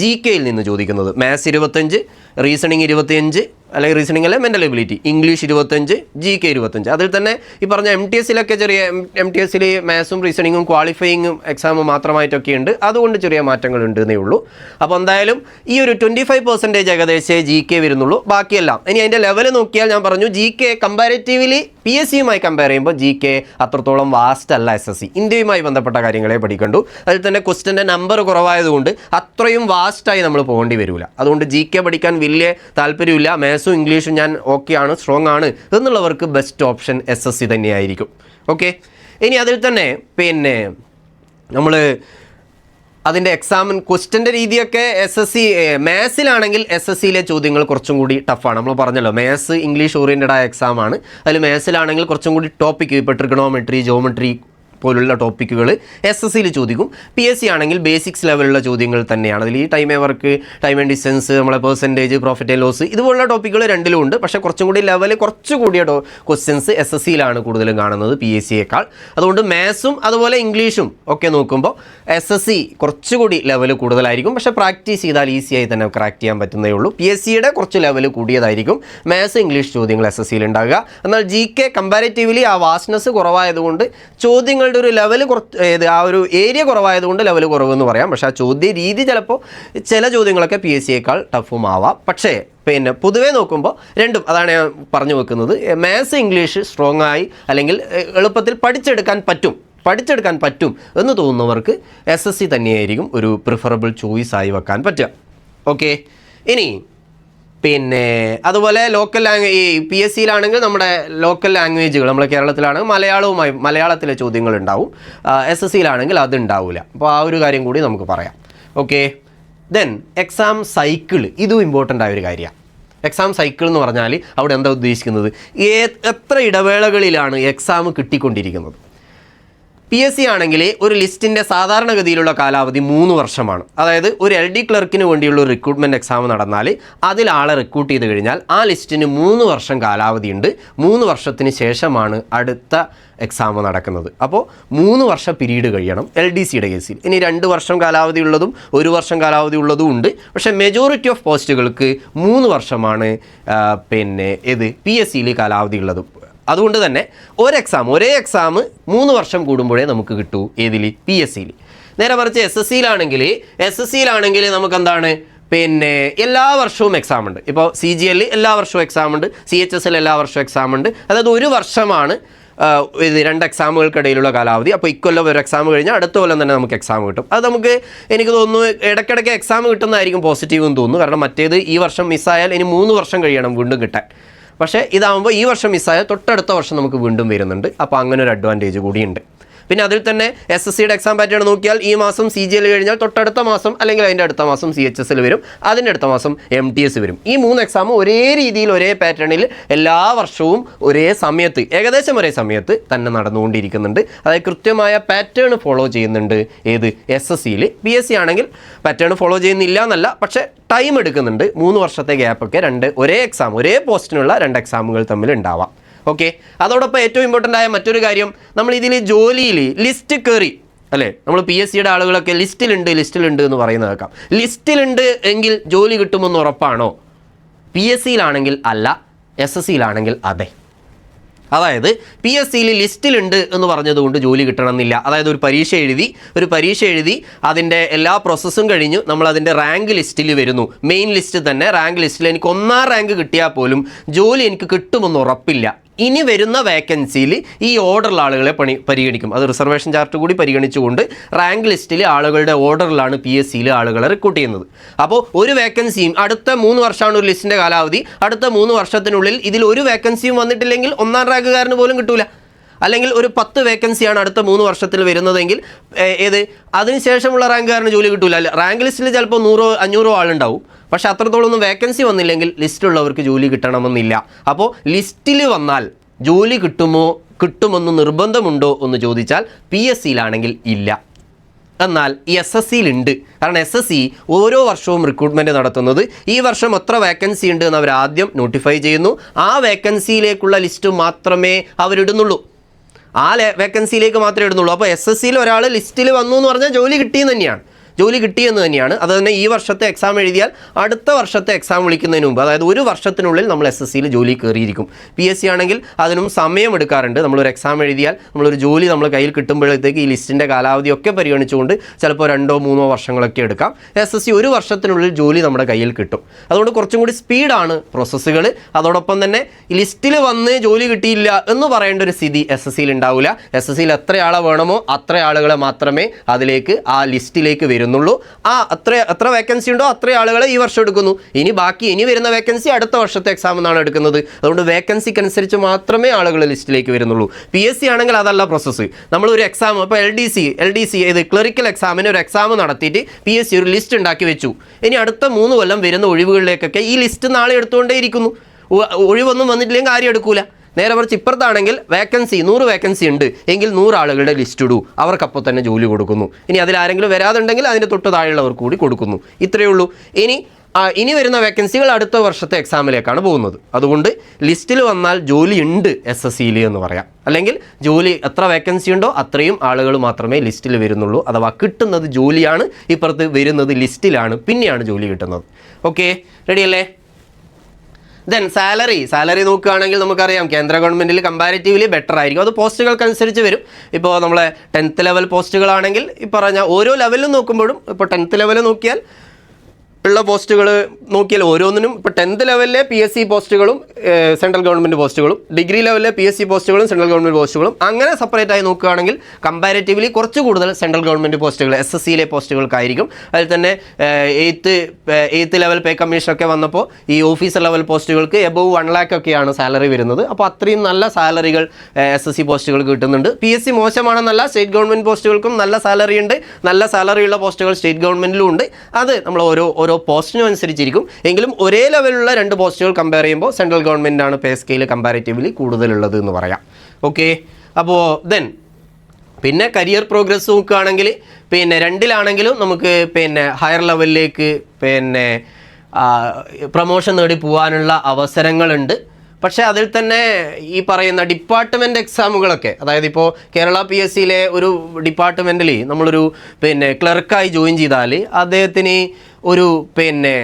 GKയിൽ നിന്ന് ചോദിക്കുന്നത്. മാത്സ് 25, റീസണിങ് 25, അല്ലെങ്കിൽ റീസണിങ് അല്ലെ മെൻ്റൽ എബിലിറ്റി, ഇംഗ്ലീഷ് 25, GK 25. അതിൽ തന്നെ ഈ പറഞ്ഞ MTSലൊക്കെ ചെറിയ MTSൽ മാത്സും റീസണിങ്ങും ക്വാളിഫയിങ്ങും എക്സാമും മാത്രമായിട്ടൊക്കെ ഉണ്ട്. അതുകൊണ്ട് ചെറിയ മാറ്റങ്ങൾ ഉണ്ടെന്നേ ഉള്ളൂ. അപ്പോൾ എന്തായാലും ഈ ഒരു 25% ഏകദേശമേ GK വരുന്നുള്ളൂ. ബാക്കിയെല്ലാം ഇനി അതിൻ്റെ ലെവൽ നോക്കിയാൽ ഞാൻ പറഞ്ഞു GK കമ്പാരിറ്റീവ്ലി PSCയുമായി കമ്പയർ ചെയ്യുമ്പോൾ GK അത്രത്തോളം വാസ്റ്റ് അല്ല. SSC ഇന്ത്യയുമായി ബന്ധപ്പെട്ട കാര്യങ്ങളെ പഠിക്കണ്ടു. അതിൽ തന്നെ ക്വസ്റ്റ്യൻ്റെ നമ്പർ കുറവായതുകൊണ്ട് അത്രയും വാസ്റ്റായി നമ്മൾ പോകേണ്ടി വരില്ല. അതുകൊണ്ട് GK പഠിക്കാൻ വലിയ താല്പര്യമില്ല, മാത്സും ഇംഗ്ലീഷും ഞാൻ ഓക്കെയാണ്, സ്ട്രോങ് ആണ് എന്നുള്ളവർക്ക് ബെസ്റ്റ് ഓപ്ഷൻ SSC തന്നെയായിരിക്കും. ഓക്കെ, ഇനി അതിൽ തന്നെ പിന്നെ നമ്മൾ അതിൻ്റെ ക്വസ്റ്റ്യൻ്റെ രീതിയൊക്കെ മാത്സിലാണെങ്കിൽ SSCയിലെ ചോദ്യങ്ങൾ കുറച്ചും കൂടി ടഫാണ്. നമ്മൾ പറഞ്ഞല്ലോ മാത്സ് ഇംഗ്ലീഷ് ഓറിയൻറ്റഡ് ആയ എക്സാമാണ്. അതിൽ മാത്സിലാണെങ്കിൽ കുറച്ചും കൂടി ടോപ്പിക്ക് ഇപ്പോൾ ട്രിഗണോമെട്രി, ജോമെട്രി പോലുള്ള ടോപ്പിക്കുകൾ SSCയിൽ ചോദിക്കും. PSC ആണെങ്കിൽ ബേസിക്സ് ലെവലുള്ള ചോദ്യങ്ങൾ തന്നെയാണ്. അതിൽ ഈ time work, time and distance, നമ്മളെ പെർസെൻറ്റേജ്, പ്രോഫിറ്റ് ആൻഡ് ലോസ് ഇതുപോലുള്ള ടോപ്പിക്കുകൾ രണ്ടിലും ഉണ്ട്. പക്ഷേ കുറച്ചും കൂടി ലെവൽ കുറച്ചുകൂടിയ ക്വസ്റ്റ്യൻസ് SSCയിലാണ് കൂടുതലും കാണുന്നത് PSCയേക്കാൾ. അതുകൊണ്ട് മാത്സും അതുപോലെ ഇംഗ്ലീഷും ഒക്കെ നോക്കുമ്പോൾ SSC കുറച്ചുകൂടി ലെവൽ കൂടുതലായിരിക്കും. പക്ഷേ പ്രാക്ടീസ് ചെയ്താൽ ഈസിയായി തന്നെ ക്രാക്ക് ചെയ്യാൻ പറ്റുന്നേ ഉള്ളൂ. PSCയുടെ കുറച്ച് ലെവൽ കൂടിയതായിരിക്കും മാത്സ് ഇംഗ്ലീഷ് ചോദ്യങ്ങൾ SSCയിൽ ഉണ്ടാകുക. എന്നാൽ GK കമ്പാരിറ്റീവ്ലി ആ വാസ്റ്റ്നെസ് കുറവായതുകൊണ്ട് ചോദ്യങ്ങൾ ഒരു ലെവൽ ആ ഒരു ഏരിയ കുറവായതുകൊണ്ട് ലെവൽ കുറവെന്ന് പറയാം. പക്ഷേ ആ ചോദ്യ രീതി ചിലപ്പോൾ ചില ചോദ്യങ്ങളൊക്കെ PSCയേക്കാൾ ടഫും ആവാം. പക്ഷേ പിന്നെ പൊതുവേ നോക്കുമ്പോൾ രണ്ടും അതാണ് ഞാൻ പറഞ്ഞു വെക്കുന്നത്. മാത്സ് ഇംഗ്ലീഷ് സ്ട്രോങ് ആയി അല്ലെങ്കിൽ എളുപ്പത്തിൽ പഠിച്ചെടുക്കാൻ പറ്റും എന്ന് തോന്നുന്നവർക്ക് SSC തന്നെയായിരിക്കും ഒരു പ്രിഫറബിൾ ചോയ്സ് ആയി വെക്കാൻ പറ്റുക. ഓക്കെ, ഇനി പിന്നെ അതുപോലെ ലോക്കൽ ലാംഗ്വേജ് ഈ PSCയിലാണെങ്കിൽ നമ്മുടെ ലോക്കൽ ലാംഗ്വേജുകൾ നമ്മൾ കേരളത്തിലാണെങ്കിൽ മലയാളത്തിലെ ചോദ്യങ്ങൾ ഉണ്ടാവും. SSCയിലാണെങ്കിൽ അത് ഉണ്ടാവില്ല. അപ്പോൾ ആ ഒരു കാര്യം കൂടി നമുക്ക് പറയാം. ഓക്കെ, ദെൻ എക്സാം സൈക്കിൾ ഇതും ഇമ്പോർട്ടൻ്റ് ആയ ഒരു കാര്യമാണ്. എക്സാം സൈക്കിൾ എന്ന് പറഞ്ഞാൽ അവിടെ എന്താ ഉദ്ദേശിക്കുന്നത്, എത്ര ഇടവേളകളിലാണ് എക്സാം കിട്ടിക്കൊണ്ടിരിക്കുന്നത്. PSC ആണെങ്കിൽ ഒരു ലിസ്റ്റിൻ്റെ സാധാരണഗതിയിലുള്ള കാലാവധി 3 വർഷമാണ്. അതായത് ഒരു LD ക്ലർക്കിന് വേണ്ടിയുള്ള ഒരു റിക്രൂട്ട്മെൻറ്റ് എക്സാം നടന്നാൽ അതിൽ ആളെ റിക്രൂട്ട് ചെയ്ത് കഴിഞ്ഞാൽ ആ ലിസ്റ്റിന് 3 വർഷം കാലാവധിയുണ്ട്. 3 വർഷത്തിന് ശേഷമാണ് അടുത്ത എക്സാം നടക്കുന്നത്. അപ്പോൾ 3 വർഷ പീരീഡ് കഴിയണം LDCയുടെ കേസിൽ. ഇനി 2 വർഷം കാലാവധി ഉള്ളതും 1 വർഷം കാലാവധി ഉള്ളതും ഉണ്ട്. പക്ഷേ മെജോറിറ്റി ഓഫ് പോസ്റ്റുകൾക്ക് 3 വർഷമാണ് PSCയിൽ കാലാവധി ഉള്ളത്. അതുകൊണ്ട് തന്നെ ഒരേ എക്സാം 3 വർഷം കൂടുമ്പോഴേ നമുക്ക് കിട്ടൂ. ഏതിൽ? PSCയിൽ. നേരെ മറിച്ച് SSCയിലാണെങ്കിൽ നമുക്ക് എന്താണ് എല്ലാ വർഷവും എക്സാം ഉണ്ട്. ഇപ്പോൾ CGL എല്ലാ വർഷവും എക്സാം ഉണ്ട്, CHSL എല്ലാ വർഷവും എക്സാം ഉണ്ട്. അതായത് 1 വർഷമാണ് ഇത് 2 എക്സാമുകൾക്കിടയിലുള്ള കാലാവധി. അപ്പോൾ ഇക്കൊല്ലം ഒരു എക്സാം കഴിഞ്ഞാൽ അടുത്ത കൊല്ലം തന്നെ നമുക്ക് എക്സാം കിട്ടും. അത് നമുക്ക് എനിക്ക് തോന്നുന്നു ഇടയ്ക്കിടയ്ക്ക് എക്സാം കിട്ടുന്നതായിരിക്കും പോസിറ്റീവ് എന്ന് തോന്നുന്നു. കാരണം മറ്റേത് ഈ വർഷം മിസ്സായാൽ ഇനി 3 വർഷം കഴിയണം വീണ്ടും കിട്ടാൻ. പക്ഷേ ഇതാകുമ്പോൾ ഈ വർഷം മിസ്സായാൽ തൊട്ടടുത്ത വർഷം നമുക്ക് വീണ്ടും വരുന്നുണ്ട്. അപ്പോൾ അങ്ങനെ ഒരു അഡ്വാൻറ്റേജ് കൂടിയുണ്ട്. പിന്നെ അതിൽ തന്നെ SSCയുടെ എക്സാം പാറ്റേൺ നോക്കിയാൽ ഈ മാസം CGL കഴിഞ്ഞാൽ തൊട്ടടുത്ത മാസം അല്ലെങ്കിൽ അതിൻ്റെ അടുത്ത മാസം CHSL വരും, അതിൻ്റെ അടുത്ത മാസം MTS വരും. ഈ 3 എക്സാമും ഒരേ രീതിയിൽ ഒരേ പാറ്റേണിൽ എല്ലാ വർഷവും ഒരേ സമയത്ത് ഏകദേശം ഒരേ സമയത്ത് തന്നെ നടന്നുകൊണ്ടിരിക്കുന്നുണ്ട്. അതായത് കൃത്യമായ പാറ്റേൺ ഫോളോ ചെയ്യുന്നുണ്ട്. ഏത്? SSCയിൽ. PSC ആണെങ്കിൽ പാറ്റേൺ ഫോളോ ചെയ്യുന്നില്ല എന്നല്ല, പക്ഷേ ടൈം എടുക്കുന്നുണ്ട്. 3 വർഷത്തെ ഗ്യാപ്പൊക്കെ ഒരേ എക്സാം ഒരേ പോസ്റ്റിനുള്ള 2 എക്സാമുകൾ തമ്മിൽ ഉണ്ടാവാം. ഓക്കെ. അതോടൊപ്പം ഏറ്റവും ഇമ്പോർട്ടൻ്റ് ആയ മറ്റൊരു കാര്യം, നമ്മൾ ഇതിൽ ജോലിയിൽ ലിസ്റ്റ് കയറി അല്ലേ, നമ്മൾ PSCയുടെ ആളുകളൊക്കെ ലിസ്റ്റിലുണ്ട് എന്ന് പറയുന്നത് കേൾക്കാം. ലിസ്റ്റിലുണ്ട് എങ്കിൽ ജോലി കിട്ടുമെന്ന് ഉറപ്പാണോ? PSCയിലാണെങ്കിൽ അല്ല, SSCയിലാണെങ്കിൽ അതെ. അതായത് PSCയിൽ ലിസ്റ്റിലുണ്ട് എന്ന് പറഞ്ഞതുകൊണ്ട് ജോലി കിട്ടണമെന്നില്ല. അതായത് ഒരു പരീക്ഷ എഴുതി അതിൻ്റെ എല്ലാ പ്രോസസ്സും കഴിഞ്ഞു നമ്മളതിൻ്റെ റാങ്ക് ലിസ്റ്റിൽ വരുന്നു. മെയിൻ ലിസ്റ്റ് തന്നെ റാങ്ക് ലിസ്റ്റിൽ എനിക്ക് 1ാം റാങ്ക് കിട്ടിയാൽ പോലും ജോലി എനിക്ക് കിട്ടുമെന്ന് ഉറപ്പില്ല. ഇനി വരുന്ന വേക്കൻസിയിൽ ഈ ഓർഡറിലുള്ള ആളുകളെ പരിഗണിക്കും. അത് റിസർവേഷൻ ചാർട്ട് കൂടി പരിഗണിച്ചുകൊണ്ട് റാങ്ക് ലിസ്റ്റിൽ ആളുകളുടെ ഓർഡറിലാണ് PSCയിൽ ആളുകളെ റിക്രൂട്ട് ചെയ്യുന്നത്. അപ്പോൾ ഒരു വേക്കൻസിയും അടുത്ത 3 വർഷമാണ് ഒരു ലിസ്റ്റിൻ്റെ കാലാവധി. അടുത്ത 3 വർഷത്തിനുള്ളിൽ ഇതിൽ ഒരു വേക്കൻസിയും വന്നിട്ടില്ലെങ്കിൽ 1ാം റാങ്കുകാരന് പോലും കിട്ടൂല. അല്ലെങ്കിൽ ഒരു 10 വേക്കൻസിയാണ് അടുത്ത 3 വർഷത്തിൽ വരുന്നതെങ്കിൽ അതിനുശേഷമുള്ള റാങ്കുകാരന് ജോലി കിട്ടൂല. റാങ്ക് ലിസ്റ്റിൽ ചിലപ്പോൾ 100-500 ആളുണ്ടാവും. പക്ഷെ അത്രത്തോളൊന്നും വേക്കൻസി വന്നില്ലെങ്കിൽ ലിസ്റ്റിലുള്ളവർക്ക് ജോലി കിട്ടണമെന്നില്ല. അപ്പോൾ ലിസ്റ്റിൽ വന്നാൽ ജോലി കിട്ടുമെന്ന് നിർബന്ധമുണ്ടോ എന്ന് ചോദിച്ചാൽ PSCയിലാണെങ്കിൽ ഇല്ല. എന്നാൽ ഈ SSCയിലുണ്ട്. കാരണം SSC ഓരോ വർഷവും റിക്രൂട്ട്മെൻറ്റ് നടത്തുന്നത് ഈ വർഷം എത്ര വേക്കൻസി ഉണ്ട് എന്ന് അവർ ആദ്യം നോട്ടിഫൈ ചെയ്യുന്നു. ആ വേക്കൻസിയിലേക്കുള്ള ലിസ്റ്റ് മാത്രമേ അവരിടുന്നുള്ളൂ. ആ വേക്കൻസിയിലേക്ക് മാത്രമേ ഇടുന്നുള്ളൂ. അപ്പോൾ SSCയിൽ ഒരാൾ ലിസ്റ്റിൽ വന്നു എന്ന് പറഞ്ഞാൽ ജോലി കിട്ടിയെന്ന് തന്നെയാണ്. അത് തന്നെ ഈ വർഷത്തെ എക്സാം എഴുതിയാൽ അടുത്ത വർഷത്തെ എക്സാം വിളിക്കുന്നതിന് മുമ്പ്, അതായത് 1 വർഷത്തിനുള്ളിൽ നമ്മൾ SSCയിൽ ജോലി കയറിയിരിക്കും. PSC ആണെങ്കിൽ അതിനും സമയമെടുക്കാറുണ്ട്. നമ്മളൊരു എക്സാം എഴുതിയാൽ നമ്മളൊരു ജോലി നമ്മൾ കയ്യിൽ കിട്ടുമ്പോഴത്തേക്ക് ഈ ലിസ്റ്റിൻ്റെ കാലാവധിയൊക്കെ പരിഗണിച്ചുകൊണ്ട് ചിലപ്പോൾ 2-3 വർഷങ്ങളൊക്കെ എടുക്കാം. SSC 1 വർഷത്തിനുള്ളിൽ ജോലി നമ്മുടെ കയ്യിൽ കിട്ടും. അതുകൊണ്ട് കുറച്ചും കൂടി സ്പീഡാണ് പ്രോസസ്സുകൾ. അതോടൊപ്പം തന്നെ ലിസ്റ്റിൽ വന്ന് ജോലി കിട്ടിയില്ല എന്ന് പറയേണ്ട ഒരു സ്ഥിതി SSCയിൽ ഉണ്ടാവില്ല. SSCയിൽ എത്ര ആളെ വേണമോ അത്ര ആളുകളെ മാത്രമേ അതിലേക്ക് ആ ലിസ്റ്റിലേക്ക് വരുന്നുള്ളൂ. എത്ര വേക്കൻസി ഉണ്ടോ അത്ര ആളുകളെ ഈ വർഷം എടുക്കുന്നു. ഇനി വരുന്ന വേക്കൻസി അടുത്ത വർഷത്തെ എക്സാം എന്നാണ് എടുക്കുന്നത്. അതുകൊണ്ട് വേക്കൻസിക്ക് അനുസരിച്ച് മാത്രമേ ആളുകൾ ലിസ്റ്റിലേക്ക് വരുന്നുള്ളൂ. PSC ആണെങ്കിൽ അതല്ല പ്രോസസ്സ്. നമ്മളൊരു എക്സാം ഇപ്പോൾ LDC ക്ലറിക്കൽ എക്സാമിന് ഒരു എക്സാം നടത്തിയിട്ട് PSC ഒരു ലിസ്റ്റ് ഉണ്ടാക്കി വെച്ചു. ഇനി അടുത്ത 3 കൊല്ലം വരുന്ന ഒഴിവുകളിലേക്കൊക്കെ ഈ ലിസ്റ്റ് നാളെ എടുത്തുകൊണ്ടേയിരിക്കുന്നു. ഒഴിവൊന്നും വന്നിട്ടില്ലെങ്കിൽ ആരും എടുക്കൂല. നേരെ മറിച്ച് ഇപ്പുറത്താണെങ്കിൽ 100 വേക്കൻസി ഉണ്ട് എങ്കിൽ 100 ആളുകളുടെ ലിസ്റ്റ് ഇടൂ, അവർക്കപ്പോൾ തന്നെ ജോലി കൊടുക്കുന്നു. ഇനി അതിലാരെങ്കിലും വരാതുണ്ടെങ്കിൽ അതിൻ്റെ തൊട്ട് താഴെയുള്ളവർ കൂടി കൊടുക്കുന്നു. ഇത്രയേ ഉള്ളൂ. ഇനി വരുന്ന വേക്കൻസികൾ അടുത്ത വർഷത്തെ എക്സാമിലേക്കാണ് പോകുന്നത്. അതുകൊണ്ട് ലിസ്റ്റിൽ വന്നാൽ ജോലി ഉണ്ട് SSCയിൽ എന്ന് പറയാം. അല്ലെങ്കിൽ ജോലി എത്ര വേക്കൻസി ഉണ്ടോ അത്രയും ആളുകൾ മാത്രമേ ലിസ്റ്റിൽ വരുന്നുള്ളൂ. അഥവാ കിട്ടുന്നത് ജോലിയാണ്, ഇപ്പുറത്ത് വരുന്നത് ലിസ്റ്റിലാണ്, പിന്നെയാണ് ജോലി കിട്ടുന്നത്. ഓക്കെ, റെഡിയല്ലേ? ദെൻ സാലറി നോക്കുകയാണെങ്കിൽ നമുക്കറിയാം കേന്ദ്ര ഗവൺമെൻറ്റിൽ കമ്പാരിറ്റീവ്ലി ബെറ്റർ ആയിരിക്കും. അത് പോസ്റ്റുകൾക്കനുസരിച്ച് വരും. ഇപ്പോൾ നമ്മളെ 10th ലെവൽ പോസ്റ്റുകളാണെങ്കിൽ ഈ പറഞ്ഞ ഓരോ ലെവലിലും നോക്കുമ്പോഴും ഇപ്പോൾ 10th ലെവൽ നോക്കിയാൽ ഉള്ള പോസ്റ്റുകൾ നോക്കിയാൽ ഓരോന്നിനും ഇപ്പോൾ 10th ലെവലിലെ PSC പോസ്റ്റുകളും സെൻട്രൽ ഗവൺമെൻറ് പോസ്റ്റുകളും, ഡിഗ്രി ലെവലിലെ PSC പോസ്റ്റുകളും സെൻട്രൽ ഗവൺമെൻറ് പോസ്റ്റുകളും അങ്ങനെ സെപ്പറേറ്റ് ആയി നോക്കുകയാണെങ്കിൽ കമ്പാരിറ്റീവ്ലി കുറച്ച് കൂടുതൽ സെൻട്രൽ ഗവൺമെൻറ് പോസ്റ്റുകൾ SSCയിലെ പോസ്റ്റുകൾക്കായിരിക്കും. അതിൽ തന്നെ 8th ലെവൽ പേ കമ്മീഷനൊക്കെ വന്നപ്പോൾ ഈ ഓഫീസർ ലെവൽ പോസ്റ്റുകൾക്ക് എബവ് 1 lakh ഒക്കെയാണ് സാലറി വരുന്നത്. അപ്പോൾ അത്രയും നല്ല സാലറികൾ SSC പോസ്റ്റുകൾക്ക് കിട്ടുന്നുണ്ട്. PSC മോശമാണെന്നല്ല, സ്റ്റേറ്റ് ഗവൺമെൻറ് പോസ്റ്റുകൾക്കും നല്ല സാലറി ഉണ്ട്. നല്ല സാലറിയുള്ള പോസ്റ്റുകൾ സ്റ്റേറ്റ് ഗവൺമെൻറ്റിലും ഉണ്ട്. അത് നമ്മൾ ഓരോ പോസ്റ്റിനും അനുസരിച്ചിരിക്കും. എങ്കിലും ഒരേ ലെവലുള്ള 2 പോസ്റ്റുകൾ കമ്പയർ ചെയ്യുമ്പോൾ സെൻട്രൽ ഗവൺമെൻറ്റാണ് പേ സ്കെയിൽ കമ്പാരിറ്റീവ്ലി കൂടുതലുള്ളത് എന്ന് പറയാം. ഓക്കെ, അപ്പോൾ ദെൻ പിന്നെ കരിയർ പ്രോഗ്രസ് നോക്കുകയാണെങ്കിൽ പിന്നെ 2-ലാണെങ്കിലും നമുക്ക് പിന്നെ ഹയർ ലെവലിലേക്ക് പിന്നെ പ്രൊമോഷൻ നേടി പോകാനുള്ള അവസരങ്ങളുണ്ട്. പക്ഷേ അതിൽ തന്നെ ഈ പറയുന്ന ഡിപ്പാർട്ട്മെൻറ്റ് എക്സാമുകളൊക്കെ, അതായത് ഇപ്പോൾ കേരള PSCയിലെ ഒരു ഡിപ്പാർട്ട്മെൻറ്റിൽ നമ്മളൊരു പിന്നെ ക്ലർക്കായി ജോയിൻ ചെയ്താൽ അദ്ദേഹത്തിന് ഒരു പിന്നെ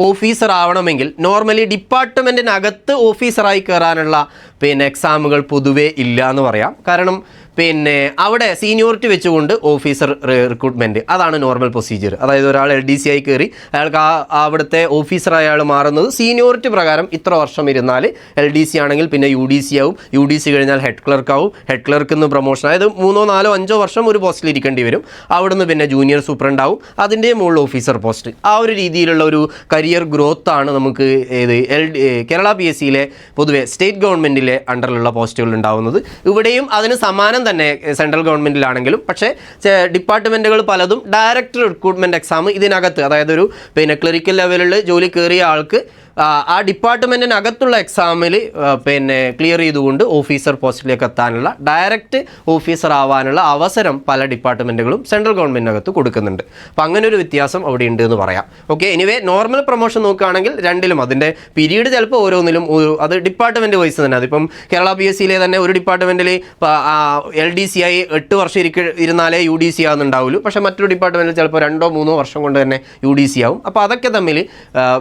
ഓഫീസർ ആവണമെങ്കിൽ നോർമലി ഡിപ്പാർട്ട്മെൻറ്റിനകത്ത് ഓഫീസറായി കയറാനുള്ള പിന്നെ എക്സാമുകൾ പൊതുവേ ഇല്ല എന്ന് പറയാം. കാരണം പിന്നെ അവിടെ സീനിയോറിറ്റി വെച്ചുകൊണ്ട് ഓഫീസർ റിക്രൂട്ട്മെൻറ്റ്, അതാണ് നോർമൽ പ്രൊസീജിയർ. അതായത് ഒരാൾ LDC ആയി കയറി അയാൾക്ക് അവിടുത്തെ ഓഫീസറായി അയാൾ മാറുന്നത് സീനിയോറിറ്റി പ്രകാരം ഇത്ര വർഷം ഇരുന്നാൽ LDC ആണെങ്കിൽ പിന്നെ UDC ആവും, UDC കഴിഞ്ഞാൽ ഹെഡ് ക്ലർക്ക് ആവും, ഹെഡ് ക്ലർക്ക് നിന്ന് പ്രൊമോഷൻ, അതായത് 3, 4, 5 വർഷം ഒരു പോസ്റ്റിൽ ഇരിക്കേണ്ടി വരും. അവിടുന്ന് പിന്നെ ജൂനിയർ സൂപ്രണ്ട് ആവും, അതിൻ്റെ മുകളിൽ ഓഫീസർ പോസ്റ്റ്. ആ ഒരു രീതിയിലുള്ള ഒരു കരിയർ ഗ്രോത്താണ് നമുക്ക് കേരള PSCയിലെ പൊതുവെ സ്റ്റേറ്റ് ഗവൺമെൻറ്റിലെ അണ്ടറിലുള്ള പോസ്റ്റുകൾ ഉണ്ടാവുന്നത്. ഇവിടെയും അതിന് സമാനം തന്നെ സെൻട്രൽ ഗവൺമെൻറ്റിലാണെങ്കിലും. പക്ഷേ ഡിപ്പാർട്ട്മെൻറ്റുകൾ പലതും ഡയറക്റ്റ് റിക്രൂട്ട്മെൻറ്റ് എക്സാം ഇതിനകത്ത്, അതായത് ഒരു പിന്നെ ക്ലറിക്കൽ ലെവലിൽ ജോലി കയറിയ ആൾക്ക് ആ ഡിപ്പാർട്ട്മെൻറ്റിനകത്തുള്ള എക്സാമിൽ പിന്നെ ക്ലിയർ ചെയ്തുകൊണ്ട് ഓഫീസർ പോസ്റ്റിലേക്ക് എത്താനുള്ള, ഡയറക്റ്റ് ഓഫീസർ ആവാനുള്ള അവസരം പല ഡിപ്പാർട്ട്മെൻറ്റുകളും സെൻട്രൽ ഗവൺമെൻറ്റിനകത്ത് കൊടുക്കുന്നുണ്ട്. അപ്പോൾ അങ്ങനെ ഒരു വ്യത്യാസം അവിടെ ഉണ്ട് എന്ന് പറയാം. ഓക്കെ, എനിവേ നോർമൽ പ്രൊമോഷൻ നോക്കുകയാണെങ്കിൽ 2-ലും അതിൻ്റെ പീരീഡ് ചിലപ്പോൾ ഓരോന്നിലും അത് ഡിപ്പാർട്ട്മെൻറ്റ് വൈസ് തന്നെ. അതിപ്പം കേരള PSCയിലെ തന്നെ ഒരു ഡിപ്പാർട്ട്മെൻറ്റിൽ LDC ആയി 8 വർഷം ഇരുന്നാലേ UDC ആവുന്നുണ്ടാവുള്ളൂ. പക്ഷേ മറ്റൊരു ഡിപ്പാർട്ട്മെൻറ്റിൽ ചിലപ്പോൾ 2 or 3 വർഷം കൊണ്ട് തന്നെ UDC ആവും. അപ്പോൾ അതൊക്കെ തമ്മിൽ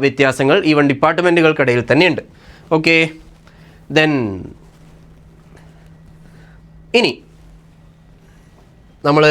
വ്യത്യാസങ്ങൾ ഈവൻ ഡിപ്പാർട്ട്മെൻറ്റുകൾക്കിടയിൽ തന്നെയുണ്ട്. ഓക്കെ, ദെൻ ഇനി നമ്മൾ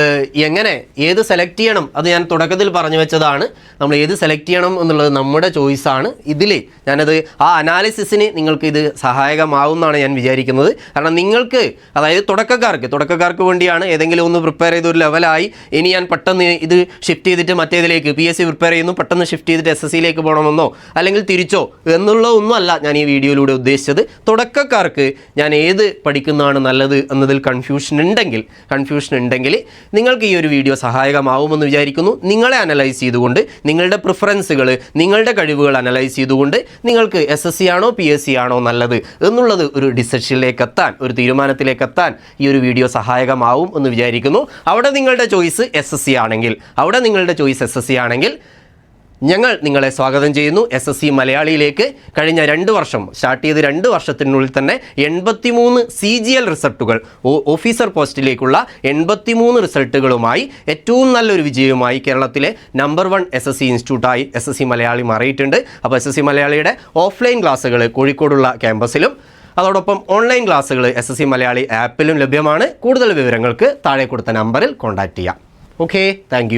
എങ്ങനെ ഏത് സെലക്ട് ചെയ്യണം, അത് ഞാൻ തുടക്കത്തിൽ പറഞ്ഞു വെച്ചതാണ്. നമ്മൾ ഏത് സെലക്ട് ചെയ്യണം എന്നുള്ളത് നമ്മുടെ ചോയ്സാണ്. ഇതിൽ ഞാനത് ആ അനാലിസിസിന് നിങ്ങൾക്ക് ഇത് സഹായകമാവുമെന്നാണ് ഞാൻ വിചാരിക്കുന്നത്. കാരണം നിങ്ങൾക്ക്, അതായത് തുടക്കക്കാർക്ക് വേണ്ടിയാണ്. ഏതെങ്കിലും ഒന്ന് പ്രിപ്പയർ ചെയ്തൊരു ലെവലായി ഇനി ഞാൻ പെട്ടെന്ന് ഇത് ഷിഫ്റ്റ് ചെയ്തിട്ട് മറ്റേതിലേക്ക് PSC പ്രിപ്പയർ ചെയ്യുന്നു, പെട്ടെന്ന് ഷിഫ്റ്റ് ചെയ്തിട്ട് SSCയിലേക്ക് പോകണമെന്നോ അല്ലെങ്കിൽ തിരിച്ചോ എന്നുള്ളതൊന്നുമല്ല ഞാൻ ഈ വീഡിയോയിലൂടെ ഉദ്ദേശിച്ചത്. തുടക്കക്കാർക്ക് ഞാൻ ഏത് പഠിക്കുന്നതാണ് നല്ലത് എന്നതിൽ കൺഫ്യൂഷൻ ഉണ്ടെങ്കിൽ നിങ്ങൾക്ക് ഈ ഒരു വീഡിയോ സഹായകമാവുമെന്ന് വിചാരിക്കുന്നു. നിങ്ങളെ അനലൈസ് ചെയ്തുകൊണ്ട്, നിങ്ങളുടെ പ്രിഫറൻസുകൾ, നിങ്ങളുടെ കഴിവുകൾ അനലൈസ് ചെയ്തുകൊണ്ട് നിങ്ങൾക്ക് SSC ആണോ PSC ആണോ നല്ലത് എന്നുള്ളത് ഒരു ഡിസിഷനിലേക്ക് എത്താൻ, ഒരു തീരുമാനത്തിലേക്ക് എത്താൻ ഈ ഒരു വീഡിയോ സഹായകമാവും എന്ന് വിചാരിക്കുന്നു. അവിടെ നിങ്ങളുടെ ചോയ്സ് SSC ആണെങ്കിൽ ഞങ്ങൾ നിങ്ങളെ സ്വാഗതം ചെയ്യുന്നു SSC മലയാളിയിലേക്ക്. കഴിഞ്ഞ 2 വർഷം സ്റ്റാർട്ട് ചെയ്ത് 2 വർഷത്തിനുള്ളിൽ തന്നെ 83 CGL റിസൾട്ടുകൾ, ഓഫീസർ പോസ്റ്റിലേക്കുള്ള 83 റിസൾട്ടുകളുമായി ഏറ്റവും നല്ലൊരു വിജയവുമായി കേരളത്തിലെ നമ്പർ 1 SSC ഇൻസ്റ്റിറ്റ്യൂട്ടായി SSC മലയാളി മാറിയിട്ടുണ്ട്. അപ്പോൾ SSC മലയാളിയുടെ ഓഫ്ലൈൻ ക്ലാസ്സുകൾ കോഴിക്കോടുള്ള ക്യാമ്പസിലും അതോടൊപ്പം ഓൺലൈൻ ക്ലാസ്സുകൾ SSC മലയാളി ആപ്പിലും ലഭ്യമാണ്. കൂടുതൽ വിവരങ്ങൾക്ക് താഴെ കൊടുത്ത നമ്പറിൽ കോൺടാക്റ്റ് ചെയ്യാം. Okay, thank